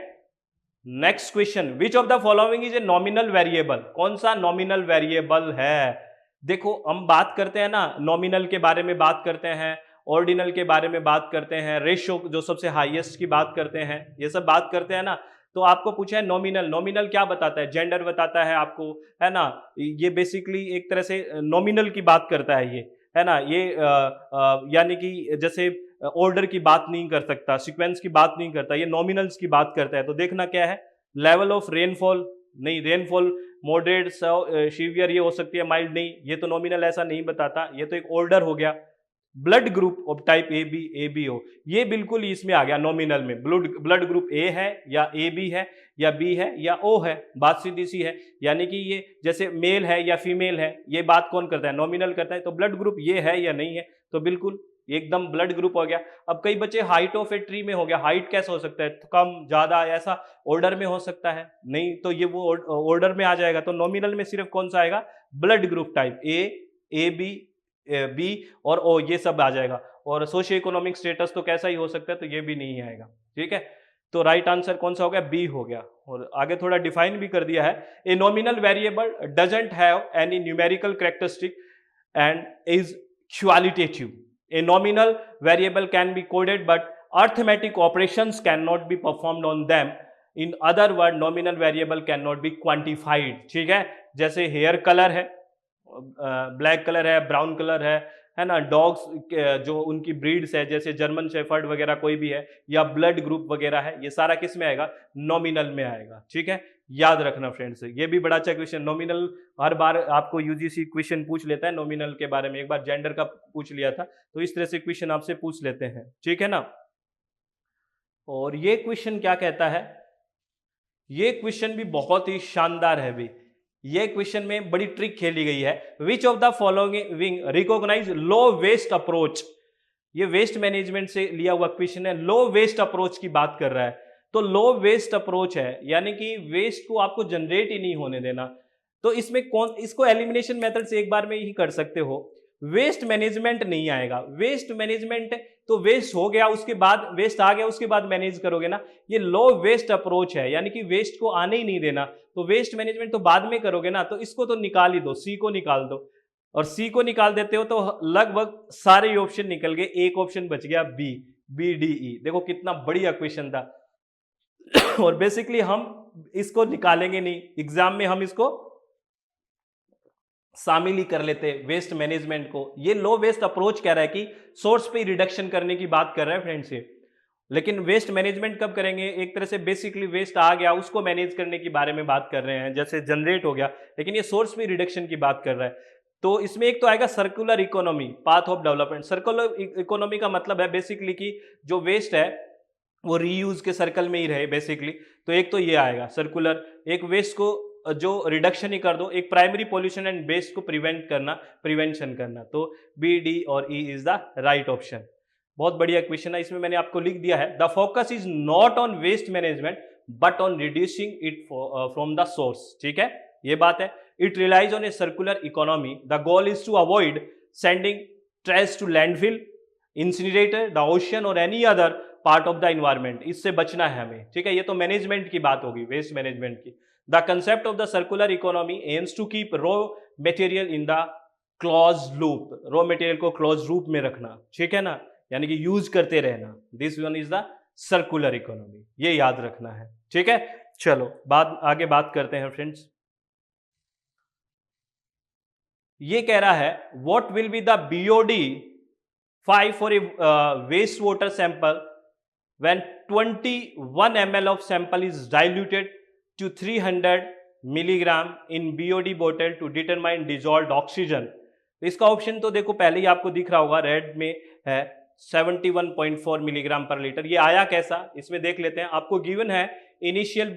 Next question, which of the following is a nominal variable. कौन सा नॉमिनल वेरिएबल है। देखो हम बात करते हैं ना, नॉमिनल के बारे में बात करते हैं, ऑर्डिनल के बारे में बात करते हैं, रेशियो जो सबसे हाईएस्ट की बात करते हैं, ये सब बात करते हैं ना। तो आपको पूछा है नॉमिनल, नॉमिनल क्या बताता है, जेंडर बताता है आपको, है ना। ये बेसिकली एक तरह से नॉमिनल की बात करता है ये, है ना। ये यानी कि जैसे ऑर्डर की बात नहीं कर सकता, सीक्वेंस की बात नहीं करता, ये नॉमिनल्स की बात करता है। तो देखना क्या है, लेवल ऑफ रेनफॉल नहीं, रेनफॉल मॉडरेट सीवियर ये हो सकती है, माइल्ड नहीं, ये तो नॉमिनल ऐसा नहीं बताता, ये तो एक ऑर्डर हो गया। Blood group of type A B हो, ये बिल्कुल इसमें आ गया नॉमिनल में। ब्लड ग्रुप ए है या ए बी है या बी है या ओ है, बात सीधी सी है। यानी कि ये जैसे मेल है या फीमेल है, ये बात कौन करता है, नॉमिनल करता है। तो ब्लड ग्रुप ये है या नहीं है, तो बिल्कुल एकदम ब्लड ग्रुप हो गया। अब कई बच्चे हाइट ऑफ ए ट्री में हो गया, हाइट कैसे हो सकता है, कम ज्यादा ऐसा ऑर्डर में हो सकता है, नहीं, तो ये वो ऑर्डर में आ जाएगा। तो नॉमिनल में सिर्फ कौन सा आएगा, blood group type A B B और ओ, ये सब आ जाएगा। और सोशियो इकोनॉमिक स्टेटस तो कैसा ही हो सकता है, तो ये भी नहीं आएगा, ठीक है। तो राइट आंसर कौन सा हो गया, बी हो गया। और आगे थोड़ा डिफाइन भी कर दिया है, a nominal variable doesn't have any numerical characteristic and is qualitative. A nominal variable can be coded, but arithmetic operations cannot be performed on them. In other word, nominal variable cannot be quantified. ठीक है, जैसे hair colour है, black colour है, brown colour है ना। Dogs जो उनकी breeds है, जैसे जर्मन शेफर्ड वगैरह कोई भी है, या ब्लड ग्रुप वगैरह है, ये सारा किस में आएगा, नॉमिनल में आएगा, ठीक है। याद रखना फ्रेंड्स, ये भी बड़ा अच्छा क्वेश्चन। नॉमिनल हर बार आपको यूजीसी क्वेश्चन पूछ लेता है नॉमिनल के बारे में, एक बार जेंडर का पूछ लिया था, तो इस तरह से क्वेश्चन आपसे पूछ लेते हैं, ठीक है ना। और ये क्वेश्चन क्या कहता है, ये क्वेश्चन भी बहुत ही शानदार है भी। ये क्वेश्चन में बड़ी ट्रिक खेली गई है, which of the following recognize low waste approach. ये वेस्ट मैनेजमेंट से लिया हुआ क्वेश्चन है, लो वेस्ट अप्रोच की बात कर रहा है। तो लो वेस्ट अप्रोच है, यानी कि वेस्ट को आपको जनरेट ही नहीं होने देना। तो इसमें कौन, इसको एलिमिनेशन मेथड से एक बार में ही कर सकते हो। वेस्ट मैनेजमेंट नहीं आएगा, वेस्ट मैनेजमेंट तो वेस्ट हो गया, उसके बाद वेस्ट आ गया, उसके बाद मैनेज करोगे ना। ये लो वेस्ट अप्रोच है, यानी कि वेस्ट को आने ही नहीं देना। तो वेस्ट मैनेजमेंट तो बाद में करोगे ना, तो इसको तो निकाल ही दो, सी को निकाल दो। और सी को निकाल देते हो तो लगभग सारे ऑप्शन निकल गए, एक ऑप्शन बच गया बी, बी डी ई। देखो कितना बढ़िया क्वेश्चन था। और बेसिकली हम इसको निकालेंगे नहीं, एग्जाम में हम इसको शामिल ही कर लेते वेस्ट मैनेजमेंट को। ये लो वेस्ट अप्रोच कह रहा है कि सोर्स पे रिडक्शन करने की बात कर रहा है फ्रेंड्स ये। लेकिन वेस्ट मैनेजमेंट कब करेंगे, एक तरह से बेसिकली वेस्ट आ गया उसको मैनेज करने के बारे में बात कर रहे हैं, जैसे जनरेट हो गया, लेकिन ये सोर्स पे रिडक्शन की बात कर रहा है। तो इसमें एक तो आएगा circular economy, path of development. Circular economy का मतलब है बेसिकली कि जो वेस्ट है वो रीयूज के सर्कल में ही रहे बेसिकली। तो एक तो ये आएगा सर्कुलर, एक वेस्ट को जो रिडक्शन ही कर दो, एक प्राइमरी पॉल्यूशन एंड वेस्ट को प्रिवेंट करना, प्रिवेंशन करना। तो बी डी और E is the right option. बहुत बढ़िया क्वेश्चन है, इसमें मैंने आपको लिख दिया है, the focus is not on waste management but on reducing it from the source. ठीक है, ये बात है। It relies on a circular economy, the goal is to avoid sending trash to landfill, incinerator, the ocean और any other part of the environment. इससे बचना है हमें, ठीक है। ये तो मैनेजमेंट की बात होगी, वेस्ट मैनेजमेंट की। The concept of the circular economy aims to keep raw material in the close loop, raw material को क्लोज लूप में रखना, ठीक है ना, यानी कि यूज करते रहना। This one is the circular economy, ये याद रखना है, ठीक है। चलो आगे बात करते हैं फ्रेंड्स। ये कह रहा है what will be the BOD 5 for a waste water sample when 21 ml of sample is diluted to 300 milligram in BOD bottle to determine dissolved oxygen। तो इसका ऑप्शन तो देखो पहले ही आपको दिख रहा होगा, रेड में है 71.4 मिलीग्राम पर लीटर। ये आया कैसा, इसमें देख लेते हैं। आपको गिवन है इनिशियल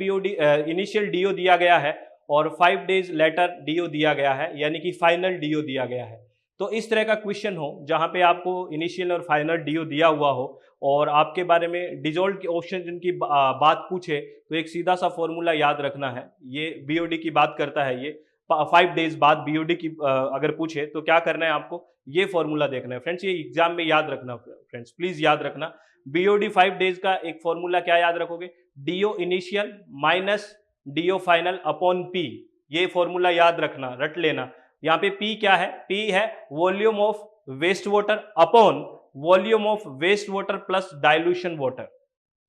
DO दिया गया है और 5 डेज लेटर DO दिया गया है, यानी कि फाइनल DO दिया गया है। तो इस तरह का क्वेश्चन हो जहां पे आपको इनिशियल और फाइनल DO दिया हुआ हो और आपके बारे में डिजोल्व के ऑक्सीजन की बात पूछे, तो एक सीधा सा फॉर्मूला याद रखना है। ये BOD की बात करता है, ये 5 डेज बाद BOD की अगर पूछे तो क्या करना है आपको, ये फॉर्मूला देखना है फ्रेंड्स। ये एग्जाम में याद रखना फ्रेंड्स, प्लीज याद रखना। BOD 5 डेज का एक फॉर्मूला क्या याद रखोगे, DO initial minus DO final upon P। ये फॉर्मूला याद रखना, रट लेना। यहाँ पे P क्या है, P है volume of waste water upon volume of waste water plus dilution water.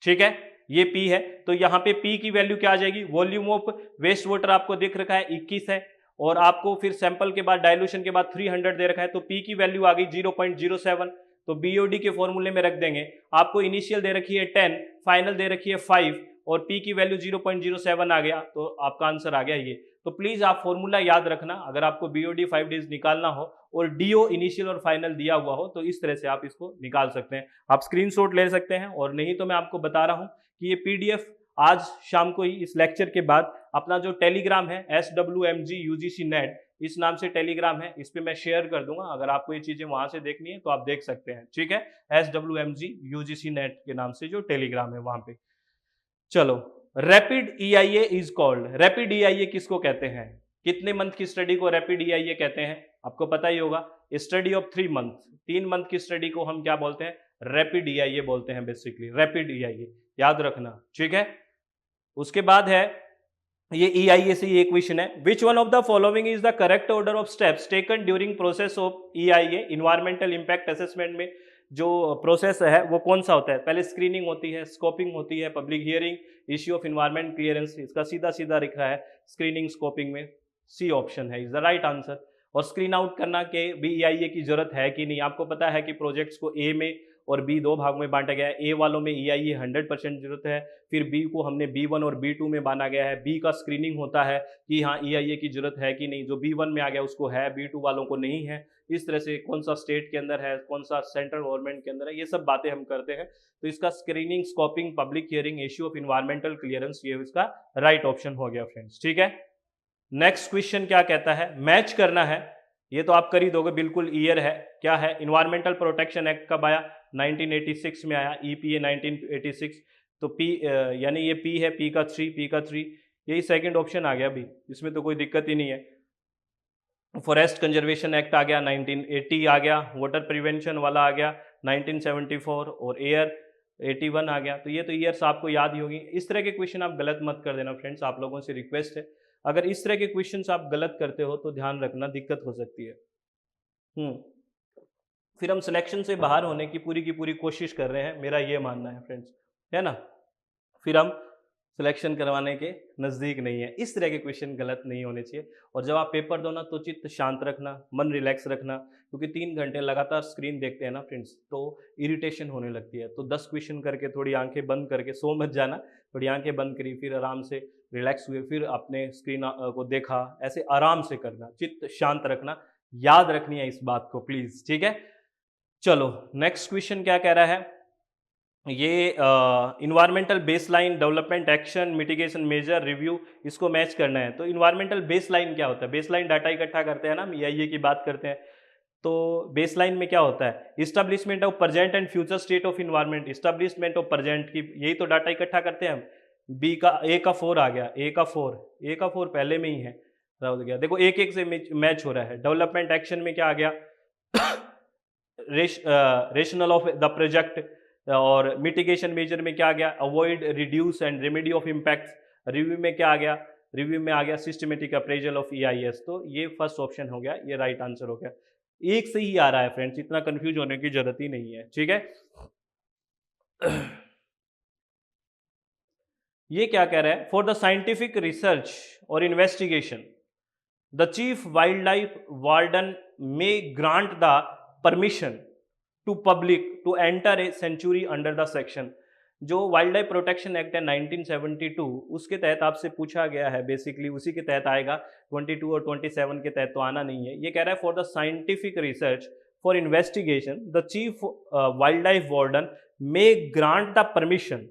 ठीक है, ये P है। तो यहाँ पे P की वैल्यू क्या आ जाएगी, वॉल्यूम ऑफ वेस्ट वाटर आपको दिख रखा है 21 है, और आपको फिर सैंपल के बाद डाइल्यूशन के बाद 300 दे रखा है, तो P की वैल्यू आ गई 0.07। तो BOD के फॉर्मूले में रख देंगे। आपको इनिशियल दे रखी है 10, फाइनल दे रखी है 5 और P की वैल्यू 0.07 आ गया, तो आपका आंसर आ गया ये। तो प्लीज आप फॉर्मूला याद रखना अगर आपको BOD 5 डेज निकालना हो और DO इनिशियल और फाइनल दिया हुआ हो, तो इस तरह से आप इसको निकाल सकते हैं। आप स्क्रीनशॉट ले सकते हैं, और नहीं तो मैं आपको बता रहा हूं कि ये PDF आज शाम को ही इस लेक्चर के बाद अपना जो टेलीग्राम है SWMG UGC NET, इस नाम से टेलीग्राम है, इस पे मैं शेयर कर दूंगा। अगर आपको ये चीजें वहां से देखनी है तो आप देख सकते हैं। ठीक है, SWMG UGC NET के नाम से जो टेलीग्राम है वहां पे। चलो, rapid EIA is called, rapid EIA किसको कहते हैं, कितने मंथ की स्टडी को रैपिड EIA कहते हैं, आपको पता ही होगा। स्टडी ऑफ 3 मंथ, 3 मंथ की स्टडी को हम क्या बोलते हैं, रैपिड EIA बोलते हैं बेसिकली, रैपिड EIA याद रखना। ठीक है, उसके बाद है ये EIA से ये क्वेश्चन है, which one of the following is the correct order of steps taken during process of EIA, environmental impact assessment में जो प्रोसेस है वो कौन सा होता है। पहले स्क्रीनिंग होती है, स्कोपिंग होती है, public hearing, issue of environment clearance. इसका सीधा सीधा लिखा है स्क्रीनिंग स्कोपिंग में, सी ऑप्शन है इज द राइट आंसर। और स्क्रीन आउट करना के भी EIA की जरूरत है कि नहीं, आपको पता है कि प्रोजेक्ट्स को A में और B 2 भाग में बांटा गया है। A वालों में EIA 100% जरूरत है, फिर B को हमने B1 और B2 में बांटा गया है। B का स्क्रीनिंग होता है कि हाँ EIA की जरूरत है कि नहीं, जो B1 में आ गया उसको है, B2 वालों को नहीं है। इस तरह से कौन सा स्टेट के अंदर है, कौन सा सेंट्रल गवर्नमेंट के अंदर है, ये सब बातें हम करते हैं। तो इसका screening, scoping, public hearing, issue of environmental clearance, ये इसका राइट ऑप्शन हो गया फ्रेंड्स। ठीक है, नेक्स्ट क्वेश्चन क्या कहता है, मैच करना है। ये तो आप कर ही दोगे, बिल्कुल ईयर है, क्या है, इन्वायरमेंटल प्रोटेक्शन एक्ट कब आया, 1986 में आया, EPA 1986। तो P यानी ये P है, P का 3, यही सेकंड ऑप्शन आ गया अभी, इसमें तो कोई दिक्कत ही नहीं है। फॉरेस्ट कंजर्वेशन एक्ट आ गया 1980 आ गया, वाटर प्रिवेंशन वाला आ गया 1974, और एयर 81 आ गया। तो ये तो ईयर्स आपको याद ही होगी। इस तरह के क्वेश्चन आप गलत मत कर देना फ्रेंड्स, आप लोगों से रिक्वेस्ट है। अगर इस तरह के क्वेश्चंस आप गलत करते हो तो ध्यान रखना, दिक्कत हो सकती है। फिर हम सिलेक्शन से बाहर होने की पूरी कोशिश कर रहे हैं, मेरा ये मानना है फ्रेंड्स, है ना। फिर हम सिलेक्शन करवाने के नज़दीक नहीं है। इस तरह के क्वेश्चन गलत नहीं होने चाहिए। और जब आप पेपर दो ना तो चित्त शांत रखना, मन रिलैक्स रखना, क्योंकि 3 घंटे लगातार स्क्रीन देखते हैं ना फ्रेंड्स, तो इरिटेशन होने लगती है। तो 10 क्वेश्चन करके थोड़ी आंखें बंद करके सो मत जाना, थोड़ी आंखें बंद करी, फिर आराम से रिलैक्स हुए, फिर अपने स्क्रीन को देखा, ऐसे आराम से करना, चित्त शांत रखना, याद रखनी है इस बात को प्लीज़। ठीक है, चलो नेक्स्ट क्वेश्चन क्या कह रहा है, ये environmental baseline, development action, mitigation measure, review, इसको मैच करना है। तो इन्वायरमेंटल बेसलाइन क्या होता है, बेसलाइन डाटा इकट्ठा करते हैं ना, EIA की बात करते हैं। तो बेसलाइन में क्या होता है, establishment of present and future state of environment, establishment of present की, यही तो डाटा इकट्ठा करते हैं हम। A का 4 आ गया, A का 4 पहले में ही है, हो गया। देखो एक एक से मैच हो रहा है। डेवलपमेंट एक्शन में क्या आ गया, रेशनल ऑफ द प्रोजेक्ट, और मिटिगेशन मेजर में क्या आ गया, avoid, reduce and remedy of impact. Review में क्या आ गया, रिव्यू में आ गया सिस्टमेटिक अप्रेजल ऑफ EIS। तो ये फर्स्ट ऑप्शन हो गया, ये राइट आंसर हो गया। एक से ही आ रहा है फ्रेंड्स, इतना कंफ्यूज होने की जरूरत ही नहीं है। ठीक है, ये क्या कह रहा है, फॉर द साइंटिफिक रिसर्च और investigation the chief wild life warden may grant the permission to public to enter a sanctuary under the section. जो वाइल्ड लाइफ प्रोटेक्शन एक्ट है 1972, उसके तहत आपसे पूछा गया है, बेसिकली उसी के तहत आएगा, 22 और 27 के तहत तो आना नहीं है। ये कह रहा है for the scientific research for investigation the chief wild life warden may grant the permission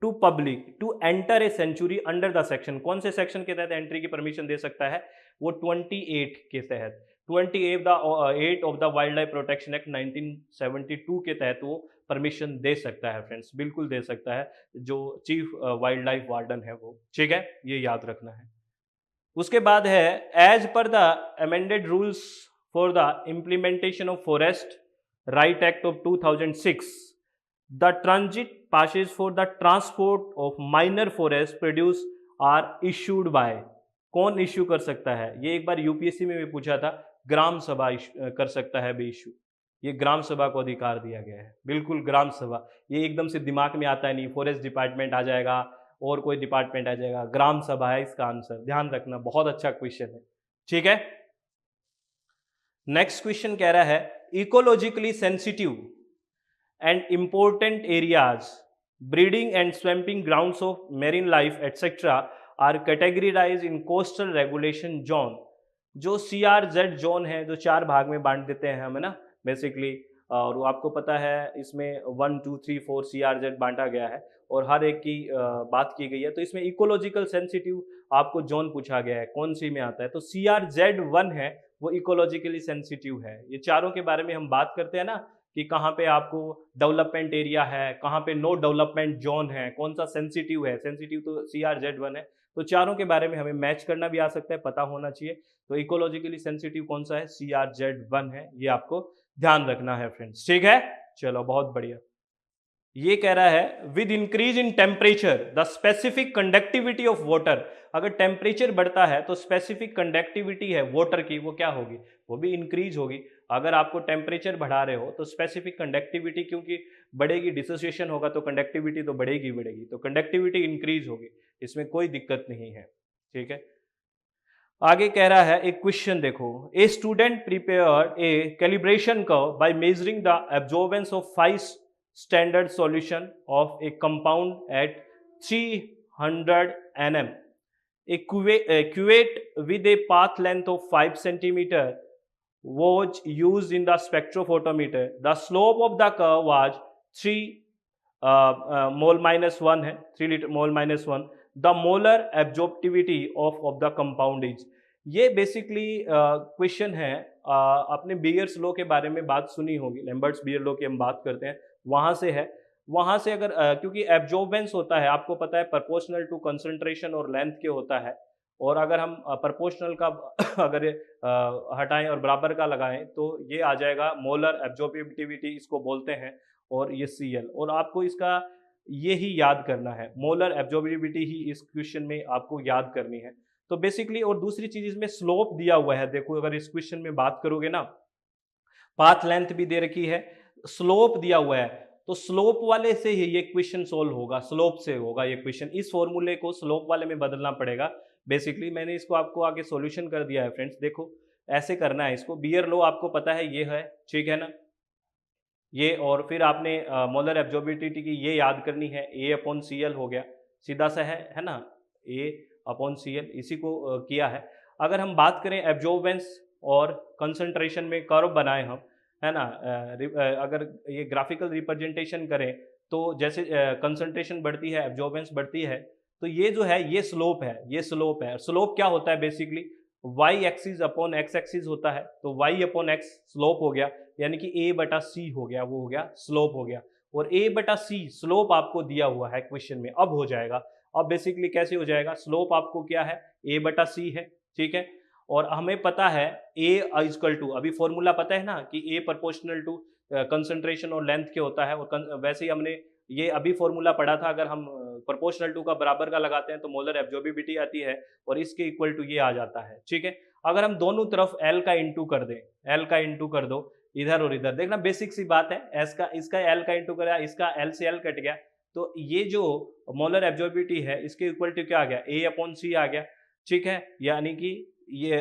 to public to enter a sanctuary under the section. कौन से सेक्शन के तहत एंट्री की परमिशन दे सकता है? वो 28 के तहत, 28 of the wild life protection act 1972 के तहत वो परमिशन दे सकता है फ्रेंड्स, बिल्कुल दे सकता है, जो चीफ वाइल्ड लाइफ वार्डन है वो। ठीक है, ये याद रखना है। उसके बाद है as per the amended rules for the implementation of forest right act of 2006 the transit passes for the transport of minor forest produce are issued by. कौन इश्यू कर सकता है? ये एक बार यूपीएससी में भी पूछा था, ग्राम सभा कर सकता है बे इशू। ये ग्राम सभा को अधिकार दिया गया है, बिल्कुल ग्राम सभा। ये एकदम से दिमाग में आता है नहीं, फॉरेस्ट डिपार्टमेंट आ जाएगा और कोई डिपार्टमेंट आ जाएगा, ग्राम सभा है इसका आंसर, ध्यान रखना, बहुत अच्छा क्वेश्चन है। ठीक है, नेक्स्ट क्वेश्चन कह रहा है ecologically sensitive and important areas, breeding and swamping grounds of marine life etc. are categorized in coastal regulation zone। जो CRZ जोन है, जो 4 भाग में बांट देते हैं हम, है ना, बेसिकली, और वो आपको पता है इसमें 1 2 3 4 CRZ बांटा गया है और हर एक की बात की गई है। तो इसमें इकोलॉजिकल सेंसिटिव आपको जोन पूछा गया है, कौन सी में आता है? तो CRZ1 है, वो इकोलॉजिकली सेंसिटिव है। ये चारों के बारे में हम बात करते हैं ना, कि कहाँ पे आपको डेवलपमेंट एरिया है, कहाँ पे नो डेवलपमेंट जोन है, कौन सा सेंसिटिव है। सेंसिटिव तो CRZ1 है। तो चारों के बारे में हमें मैच करना भी आ सकता है, पता होना चाहिए। तो इकोलॉजिकली सेंसिटिव कौन सा है? CRZ1 है, ये आपको ध्यान रखना है फ्रेंड्स। ठीक है, चलो बहुत बढ़िया। ये कह रहा है with increase in temperature the specific conductivity of water. अगर टेम्परेचर बढ़ता है तो स्पेसिफिक कंडक्टिविटी है वाटर की, वो क्या होगी? वो भी इंक्रीज होगी। अगर आपको टेम्परेचर बढ़ा रहे हो तो स्पेसिफिक कंडक्टिविटी क्योंकि बढ़ेगी, डिसोसिएशन होगा तो कंडक्टिविटी तो बढ़ेगी बढ़ेगी, तो कंडक्टिविटी इंक्रीज होगी, इसमें कोई दिक्कत नहीं है। ठीक है, आगे कह रहा है एक क्वेश्चन देखो, a student prepare a calibration curve by measuring the absorbance of 5 standard solution of a compound at 300 nm. A cuvette with a path length of 5 centimeter was used in the spectrophotometer. The slope of the curve was 3 mole minus 1 है, 3 liter mole minus 1. The molar absorptivity of the compound is। ये basically question है, आपने bears law के बारे में बात सुनी होगी, लैम्बर्ट्स बियर लॉ की हम बात करते हैं, वहाँ से है। वहाँ से अगर क्योंकि एब्जॉर्बेंस होता है, आपको पता है प्रोपोर्शनल टू कंसंट्रेशन और लेंथ के होता है, और अगर हम प्रोपोर्शनल का अगर हटाएं और बराबर का लगाएं तो ये आ जाएगा मोलर एब्जॉर्बिविटी, इसको बोलते हैं, और ये CL। और आपको इसका ये ही याद करना है, मोलर एब्जॉर्बिविटी ही इस क्वेश्चन में आपको याद करनी है। तो बेसिकली, और दूसरी चीज इसमें स्लोप दिया हुआ है, देखो अगर इस क्वेश्चन में बात करोगे ना, पाथ लेंथ भी दे रखी है, स्लोप दिया हुआ है, तो स्लोप वाले से ही ये क्वेश्चन सोल्व होगा, स्लोप से होगा ये क्वेश्चन। इस फॉर्मूले को स्लोप वाले में बदलना पड़ेगा। बेसिकली मैंने इसको आपको आगे सॉल्यूशन कर दिया है फ्रेंड्स, देखो ऐसे करना है इसको। बियर लॉ आपको पता है ये है, ठीक है ना, ये, और फिर आपने मोलर एब्जॉर्बिविटी की ये याद करनी है, A/CL हो गया, सीधा सा है ना, A/CL, इसी को किया है। अगर हम बात करें एब्जॉर्बेंस और कंसंट्रेशन में कर्व बनाए हम, है ना, अगर ये ग्राफिकल रिप्रेजेंटेशन करें तो जैसे कंसंट्रेशन बढ़ती है, एब्जॉर्बेंस बढ़ती है, तो ये जो है ये स्लोप है, ये स्लोप है। स्लोप क्या होता है? Basically y axis upon x axis होता है, तो y अपॉन x स्लोप हो गया, यानी कि A/C हो गया, वो हो गया स्लोप हो गया। और A/C स्लोप आपको दिया हुआ है क्वेश्चन में, अब हो जाएगा। अब बेसिकली कैसे हो जाएगा? स्लोप आपको क्या है? A/C है, ठीक है, और हमें पता है A इक्वल टू, अभी फॉर्मूला पता है ना कि A प्रोपोर्शनल टू कंसंट्रेशन और लेंथ के होता है, और वैसे ही हमने ये अभी फॉर्मूला पढ़ा था, अगर हम प्रोपोर्शनल टू का बराबर का लगाते हैं तो मोलर एब्जॉर्बिविटी आती है, और इसके इक्वल टू ये आ जाता है, ठीक है। अगर हम दोनों तरफ L का इंटू कर दें, L का इंटू कर दो इधर और इधर, देखना बेसिक सी बात है, एस का इसका L का इंटू करा, इसका L से L कट गया, तो ये जो मोलर एब्जॉर्बिलिटी है इसके इक्वल टू क्या आ गया, A/C आ गया, ठीक है, यानी कि ये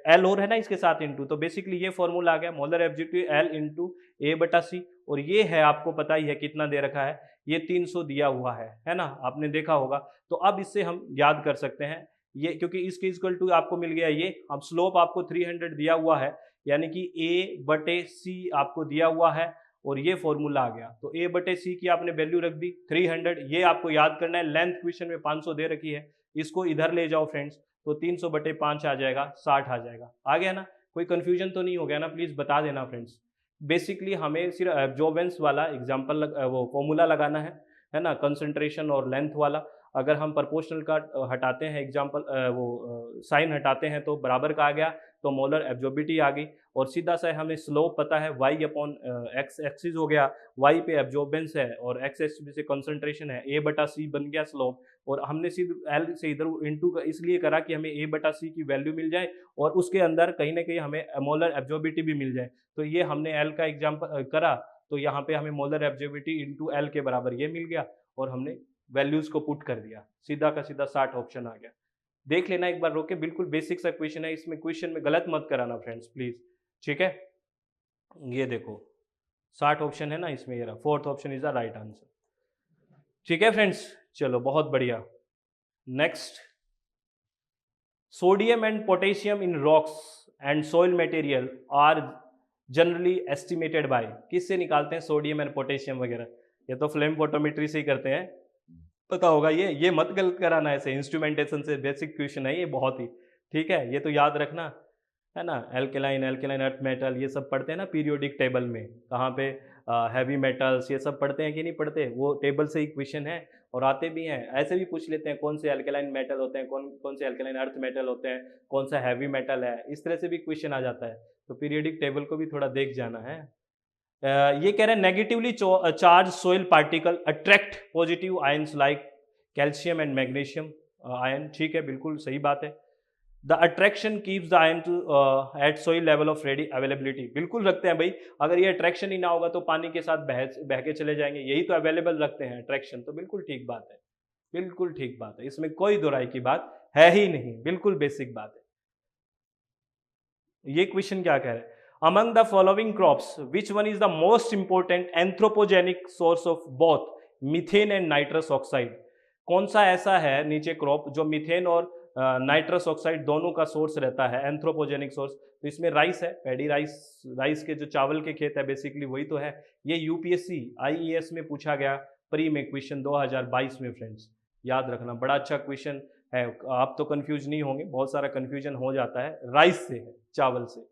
एल और है ना इसके साथ इंटू, तो बेसिकली ये फॉर्मूला आ गया मोलर एब्जॉर्बिलिटी एल इंटू A/C, और ये है आपको पता ही है कितना दे रखा है, ये 300 दिया हुआ है ना, आपने देखा होगा। तो अब इससे हम याद कर सकते हैं ये, क्योंकि इसके इक्वल टू आपको मिल गया ये, अब स्लोप आपको 300 दिया हुआ है, यानी कि A/C आपको दिया हुआ है, और ये फॉर्मूला आ गया। तो A/C की आपने वैल्यू रख दी 300, ये आपको याद करना है। लेंथ क्वेश्चन में 500 दे रखी है, इसको इधर ले जाओ फ्रेंड्स, तो 300/5 आ जाएगा, 60 आ जाएगा। आ गया ना, कोई कंफ्यूजन तो नहीं हो गया ना, प्लीज बता देना फ्रेंड्स। बेसिकली हमें सिर्फ एब्जॉर्बेंस वाला एग्जाम्पल वो फॉर्मूला लगाना है ना, कंसंट्रेशन और लेंथ वाला। अगर हम प्रोपोर्शनल का हटाते हैं एग्जाम्पल, वो साइन हटाते हैं तो बराबर का आ गया, तो मोलर एब्जॉर्बिलिटी आ गई, और सीधा सा हमें स्लोप पता है y/x एक्सिस हो गया, y पे एब्जॉर्बेंस है और x एक्सिस से कंसंट्रेशन है, A/C बन गया स्लोप, और हमने सीधे L से इधर इंटू इसलिए करा कि हमें A/C की वैल्यू मिल जाए और उसके अंदर कहीं ना कहीं हमें मोलर एब्जॉर्बिलिटी भी मिल जाए। तो ये हमने L का एग्जाम्पल करा, तो यहाँ पे हमें मोलर एब्जॉर्बिलिटी इंटू L के बराबर ये मिल गया, और हमने वैल्यूज को पुट कर दिया, सीधा का सीधा 60 ऑप्शन आ गया। देख लेना एक बार रोके, बिल्कुल बेसिक सा क्वेश्चन है, इसमें क्वेश्चन में गलत मत कराना फ्रेंड्स प्लीज, ठीक है। ये देखो 60 ऑप्शन है ना इसमें, ये रहा, fourth option is the right answer, ठीक है फ्रेंड्स। चलो बहुत बढ़िया। Next, sodium and potassium in rocks and soil material are generally estimated by, किससे निकालते हैं सोडियम एंड पोटेशियम वगैरह, ये तो फ्लेम फोटोमेट्री से ही करते हैं, पता होगा ये मत गलत कराना ऐसे, इंस्ट्रूमेंटेशन से बेसिक क्वेश्चन है ये बहुत ही, ठीक है, ये तो याद रखना है ना। एल्केलाइन अर्थ मेटल ये सब पढ़ते हैं ना पीरियोडिक टेबल में, कहाँ पे हैवी मेटल्स ये सब पढ़ते हैं कि नहीं पढ़ते, वो टेबल से ही क्वेश्चन है, और आते भी हैं, ऐसे भी पूछ लेते हैं कौन से एल्केलाइन मेटल होते हैं, कौन कौन से एल्केलाइन अर्थ मेटल होते हैं, कौन सा हैवी मेटल है, इस तरह से भी क्वेश्चन आ जाता है। तो पीरियोडिक टेबल को भी थोड़ा देख जाना है। ये कह रहे हैं negatively charge soil particle attract positive ions like calcium and magnesium ion, ठीक है, बिल्कुल सही बात है। The attraction keeps the ion to at soil level of ready availability, बिल्कुल रखते हैं भाई, अगर ये अट्रैक्शन ही ना होगा तो पानी के साथ बह के चले जाएंगे, यही तो अवेलेबल रखते हैं अट्रैक्शन, तो बिल्कुल ठीक बात है, बिल्कुल ठीक बात है, इसमें कोई दोहराई की बात है ही नहीं, बिल्कुल बेसिक बात है। ये क्वेश्चन क्या कह रहे हैं, among the following crops which one is the most important anthropogenic source of both methane and nitrous oxide, कौन सा ऐसा है नीचे क्रॉप जो मीथेन और नाइट्रस ऑक्साइड दोनों का सोर्स रहता है, एंथ्रोपोजेनिक सोर्स। तो इसमें राइस है, पैडी राइस, राइस के जो चावल के खेत है बेसिकली वही तो है। ये यूपीएससी आईईएस में पूछा गया प्री में क्वेश्चन 2022 में फ्रेंड्स, याद रखना, बड़ा अच्छा क्वेश्चन है, आप तो कंफ्यूज नहीं होंगे, बहुत सारा कंफ्यूजन हो जाता है, राइस से है, चावल से।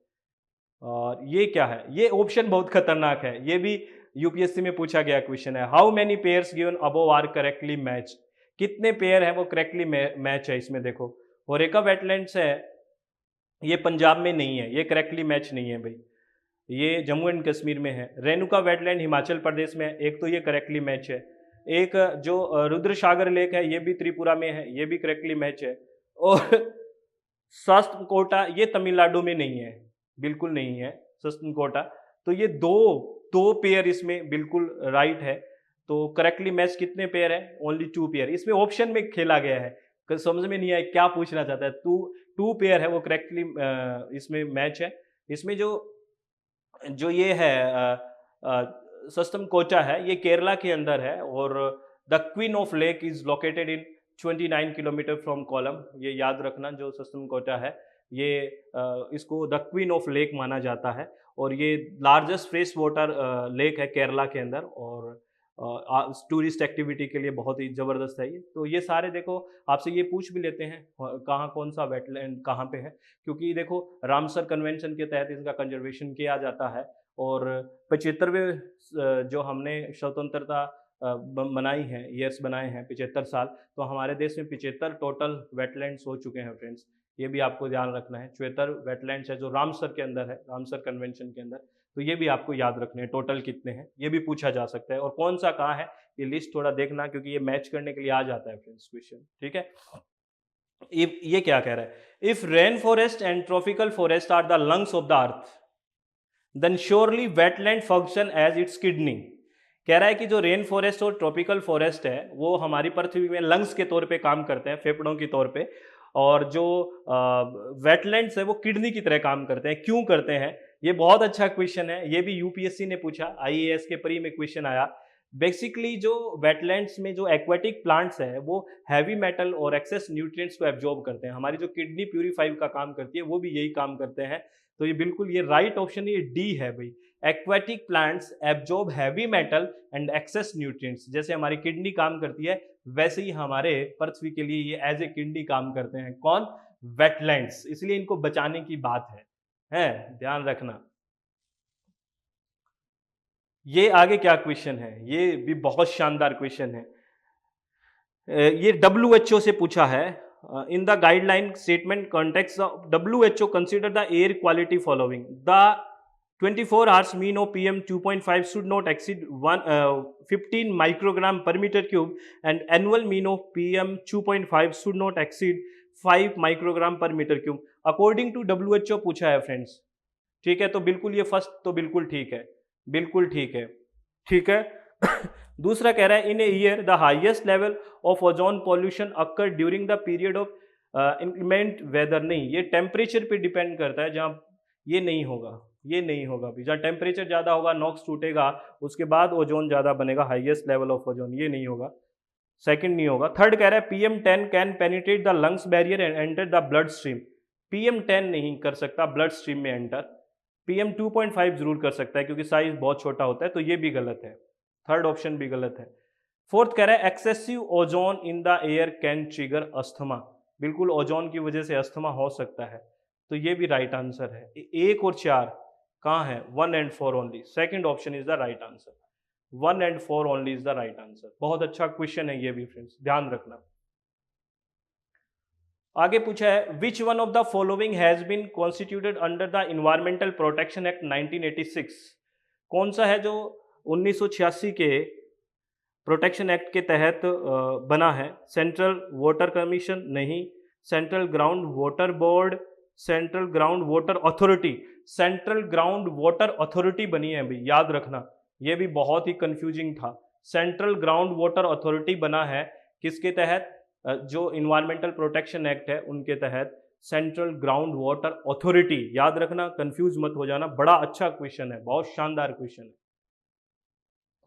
और ये क्या है, ये ऑप्शन बहुत खतरनाक है, ये भी यूपीएससी में पूछा गया क्वेश्चन है। How many pairs given above are correctly match, कितने पेयर है वो करेक्टली मैच है, इसमें देखो होरेका वेटलैंड्स है, ये पंजाब में नहीं है, ये करेक्टली मैच नहीं है भाई, ये जम्मू एंड कश्मीर में है। रेणुका वेटलैंड हिमाचल प्रदेश में है, एक तो ये करेक्टली मैच है। एक जो रुद्र सागर लेक है ये भी त्रिपुरा में है, ये भी करेक्टली मैच है। और सस्तकोटा ये तमिलनाडु में नहीं है, बिल्कुल नहीं है सस्तकोटा। तो ये दो पेयर इसमें बिल्कुल राइट है। तो करेक्टली मैच कितने पेयर है, ओनली 2 पेयर, इसमें ऑप्शन में खेला गया है, समझ में नहीं आया क्या पूछना चाहता है। 2 पेयर है वो करेक्टली इसमें मैच है। इसमें जो ये है सस्तम कोटा है, ये केरला के अंदर है, और the queen of lake is located in 29 kilometre from Kollam, ये याद रखना, जो सस्तम कोटा है ये इसको द क्वीन ऑफ लेक माना जाता है, और ये लार्जेस्ट फ्रेश वाटर लेक है केरला के अंदर, और टूरिस्ट एक्टिविटी के लिए बहुत ही ज़बरदस्त है ये। तो ये सारे देखो आपसे ये पूछ भी लेते हैं कहाँ कौन सा वेटलैंड कहाँ पे है, क्योंकि देखो रामसर कन्वेंशन के तहत इसका कंजर्वेशन किया जाता है, और 75वें जो हमने स्वतंत्रता बनाई है, ईयर्स बनाए हैं 75 साल, तो हमारे देश में 75 टोटल वेटलैंड्स हो चुके हैं फ्रेंड्स, ये भी आपको ध्यान रखना है। 74 वेटलैंड्स है जो रामसर के अंदर है, रामसर कन्वेंशन के अंदर, तो ये भी आपको याद रखने हैं टोटल कितने हैं, ये भी पूछा जा सकता है, और कौन सा कहाँ है ये लिस्ट थोड़ा देखना, क्योंकि ये मैच करने के लिए आ जाता है फ्रेंड्स क्वेश्चन, ठीक है। ये क्या कह रहा है, if rain forest and tropical forest are the lungs of the earth then surely wetland function as its kidney, कह रहा है कि जो रेन फॉरेस्ट और ट्रॉपिकल फॉरेस्ट है वो हमारी पृथ्वी में लंग्स के तौर पे काम करते हैं, फेफड़ों के तौर पे। और जो वेटलैंड्स है वो किडनी की तरह काम करते हैं। क्यों करते हैं? ये बहुत अच्छा क्वेश्चन है, ये भी यूपीएससी ने पूछा, आईएएस के प्री में क्वेश्चन आया। बेसिकली जो वेटलैंड्स में जो एक्वेटिक प्लांट्स है वो हैवी मेटल और एक्सेस न्यूट्रिएंट्स को एब्जॉर्ब करते हैं। हमारी जो किडनी प्यूरीफाई का काम करती है वो भी यही काम करते हैं। तो ये बिल्कुल ये राइट ऑप्शन ये डी है भाई। Aquatic plants absorb heavy metal and excess nutrients. जैसे हमारी किडनी काम करती है वैसे ही हमारे पृथ्वी के लिए ये एज ए किडनी काम करते हैं। कौन? वेटलैंड्स। इसलिए इनको बचाने की बात है, ध्यान रखना। ये आगे क्या क्वेश्चन है, ये भी बहुत शानदार क्वेश्चन है। ये डब्ल्यूएचओ से पूछा है। In the guideline statement context WHO consider the air quality following the 24 hours mean of PM 2.5 should not exceed 15 microgram per meter cube and annual mean of PM 2.5 should not exceed 5 microgram per meter cube according to WHO पूछा है friends. ठीक है, तो बिल्कुल ये first तो बिल्कुल ठीक है, बिल्कुल ठीक है, ठीक है। दूसरा कह रहा है in a year the highest level of ozone pollution occur during the period of increment weather. नहीं, ये टेम्परेचर पे डिपेंड करता है। जहाँ ये नहीं होगा, ये नहीं होगा भी। जहाँ टेम्परेचर ज़्यादा होगा नॉक्स टूटेगा, उसके बाद ओजोन ज़्यादा बनेगा, हाईएस्ट लेवल ऑफ ओजोन, ये नहीं होगा। सेकंड नहीं होगा। थर्ड कह रहा है PM10 can penetrate the lungs barrier and enter the blood stream. PM10 नहीं कर सकता ब्लड स्ट्रीम में एंटर। PM 2.5 जरूर कर सकता है क्योंकि साइज बहुत छोटा होता है, तो ये भी गलत है, थर्ड ऑप्शन भी गलत है। फोर्थ कह रहा है excessive ozone in the air can trigger asthma. बिल्कुल ओजोन की वजह से अस्थमा हो सकता है, तो ये भी राइट आंसर है। एक और चार कहाँ है? 1 and 4 only. Second option is the right answer. 1 and 4 only is the right answer. बहुत अच्छा क्वेश्चन है ये भी फ्रेंड्स, ध्यान रखना। आगे पूछा है which one of the following has been constituted under the environmental protection act 1986। कौन सा है जो 1986 के प्रोटेक्शन एक्ट के तहत बना है? सेंट्रल वाटर कमीशन नहीं, central ground water board, central ground water authority. Central ground water authority बनी है अभी, याद रखना, ये भी बहुत ही कंफ्यूजिंग था। सेंट्रल ग्राउंड वाटर अथॉरिटी बना है किसके तहत? जो इन्वायरमेंटल प्रोटेक्शन एक्ट है उनके तहत सेंट्रल ग्राउंड वाटर अथॉरिटी। याद रखना, कंफ्यूज मत हो जाना, बड़ा अच्छा क्वेश्चन है, बहुत शानदार क्वेश्चन है।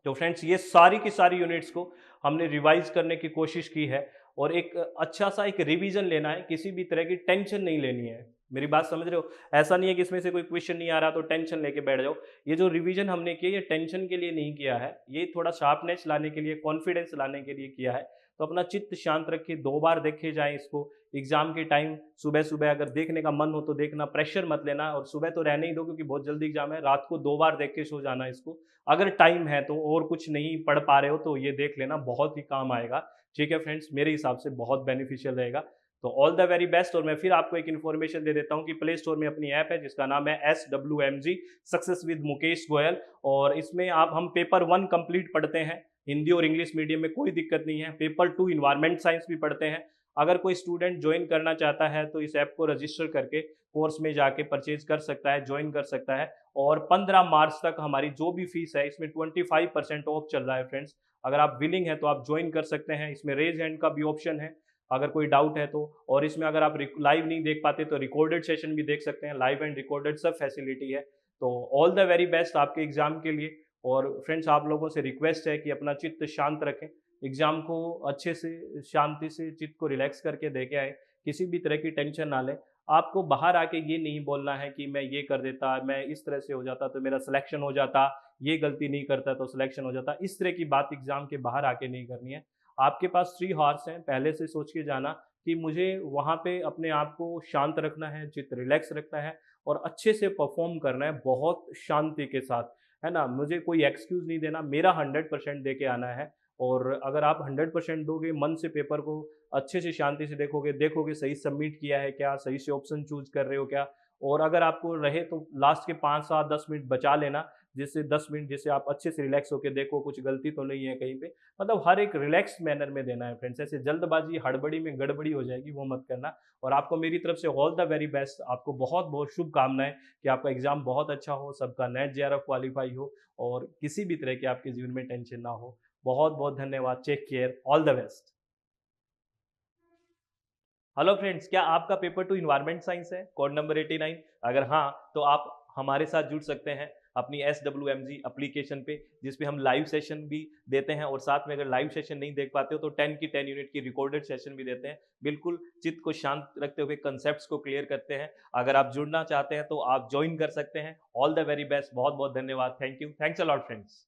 तो फ्रेंड्स ये सारी की सारी यूनिट्स को हमने रिवाइज करने की कोशिश की है और एक अच्छा सा एक रिवीजन लेना है, किसी भी तरह की टेंशन नहीं लेनी है। मेरी बात समझ रहे हो? ऐसा नहीं है कि इसमें से कोई क्वेश्चन नहीं आ रहा तो टेंशन लेके बैठ जाओ। ये जो रिवीजन हमने किया ये टेंशन के लिए नहीं किया है, ये थोड़ा शार्पनेस लाने के लिए, कॉन्फिडेंस लाने के लिए किया है। तो अपना चित्त शांत रखिए, 2 बार देखे जाए इसको। एग्जाम के टाइम सुबह सुबह अगर देखने का मन हो तो देखना, प्रेशर मत लेना, और सुबह तो रहने ही दो क्योंकि बहुत जल्दी एग्जाम है। रात को 2 बार देख के सो जाना इसको। अगर टाइम है तो, और कुछ नहीं पढ़ पा रहे हो तो ये देख लेना, बहुत ही काम आएगा। ठीक है फ्रेंड्स, मेरे हिसाब से बहुत बेनिफिशियल रहेगा। तो ऑल द वेरी बेस्ट। और मैं फिर आपको एक इन्फॉर्मेशन दे देता हूं कि प्ले स्टोर में अपनी ऐप है जिसका नाम है SWMG success with Mukesh Goyal, और इसमें हम पेपर 1 कंप्लीट पढ़ते हैं, हिंदी और इंग्लिश मीडियम में कोई दिक्कत नहीं है। पेपर 2 इन्वायरमेंट साइंस भी पढ़ते हैं। अगर कोई स्टूडेंट ज्वाइन करना चाहता है तो इस ऐप को रजिस्टर करके कोर्स में जाके परचेज कर सकता है, ज्वाइन कर सकता है। और 15 मार्च तक हमारी जो भी फीस है इसमें 25% ऑफ चल रहा है फ्रेंड्स। अगर आप विलिंग है तो आप ज्वाइन कर सकते हैं। इसमें रेज हैंड का भी ऑप्शन है अगर कोई डाउट है तो, और इसमें अगर आप लाइव नहीं देख पाते तो रिकॉर्डेड सेशन भी देख सकते हैं। लाइव एंड रिकॉर्डेड सब फैसिलिटी है। तो ऑल द वेरी बेस्ट आपके एग्जाम के लिए। और फ्रेंड्स आप लोगों से रिक्वेस्ट है कि अपना चित्त शांत रखें, एग्जाम को अच्छे से शांति से चित्त को रिलैक्स करके दे के आए, किसी भी तरह की टेंशन ना लें। आपको बाहर आके ये नहीं बोलना है कि मैं ये कर देता, मैं इस तरह से हो जाता तो मेरा सिलेक्शन हो जाता, ये गलती नहीं करता तो सिलेक्शन हो जाता। इस तरह की बात एग्जाम के बाहर आके नहीं करनी है। आपके पास 3 हॉर्स हैं, पहले से सोच के जाना कि मुझे वहाँ पे अपने आप को शांत रखना है, चित्त रिलैक्स रखना है और अच्छे से परफॉर्म करना है बहुत शांति के साथ, है ना। मुझे कोई एक्सक्यूज़ नहीं देना, मेरा 100% दे के आना है। और अगर आप 100% दोगे, मन से पेपर को अच्छे से शांति से देखोगे सही सबमिट किया है क्या, सही से ऑप्शन चूज कर रहे हो क्या। और अगर आपको रहे तो लास्ट के 5, 7, 10 मिनट बचा लेना जिससे 10 मिनट जिससे आप अच्छे से रिलैक्स होके देखो कुछ गलती तो नहीं है कहीं पे। मतलब हर एक रिलैक्स मैनर में देना है फ्रेंड्स, ऐसे जल्दबाजी, हड़बड़ी में गड़बड़ी हो जाएगी, वो मत करना। और आपको मेरी तरफ से ऑल द वेरी बेस्ट, आपको बहुत-बहुत शुभकामनाएँ कि आपका एग्ज़ाम बहुत अच्छा हो, सबका नेट जेआरएफ क्वालीफाई हो और किसी भी तरह की आपके जीवन में टेंशन ना हो। बहुत-बहुत धन्यवाद, take care, all the best. Hello friends, क्या आपका पेपर टू इन्वायरमेंट साइंस है कोड नंबर 89? अगर हाँ, तो आप हमारे साथ जुड़ सकते हैं अपनी SWMG एप्लीकेशन पे, जिस पे हम लाइव सेशन भी देते हैं और साथ में अगर लाइव सेशन नहीं देख पाते हो तो 10 की 10 यूनिट की रिकॉर्डेड सेशन भी देते हैं। बिल्कुल चित्त को शांत रखते हुए कंसेप्ट्स को क्लियर करते हैं। अगर आप जुड़ना चाहते हैं तो आप जॉइन कर सकते हैं। ऑल द वेरी बेस्ट, बहुत बहुत धन्यवाद, thank you, thanks a lot friends.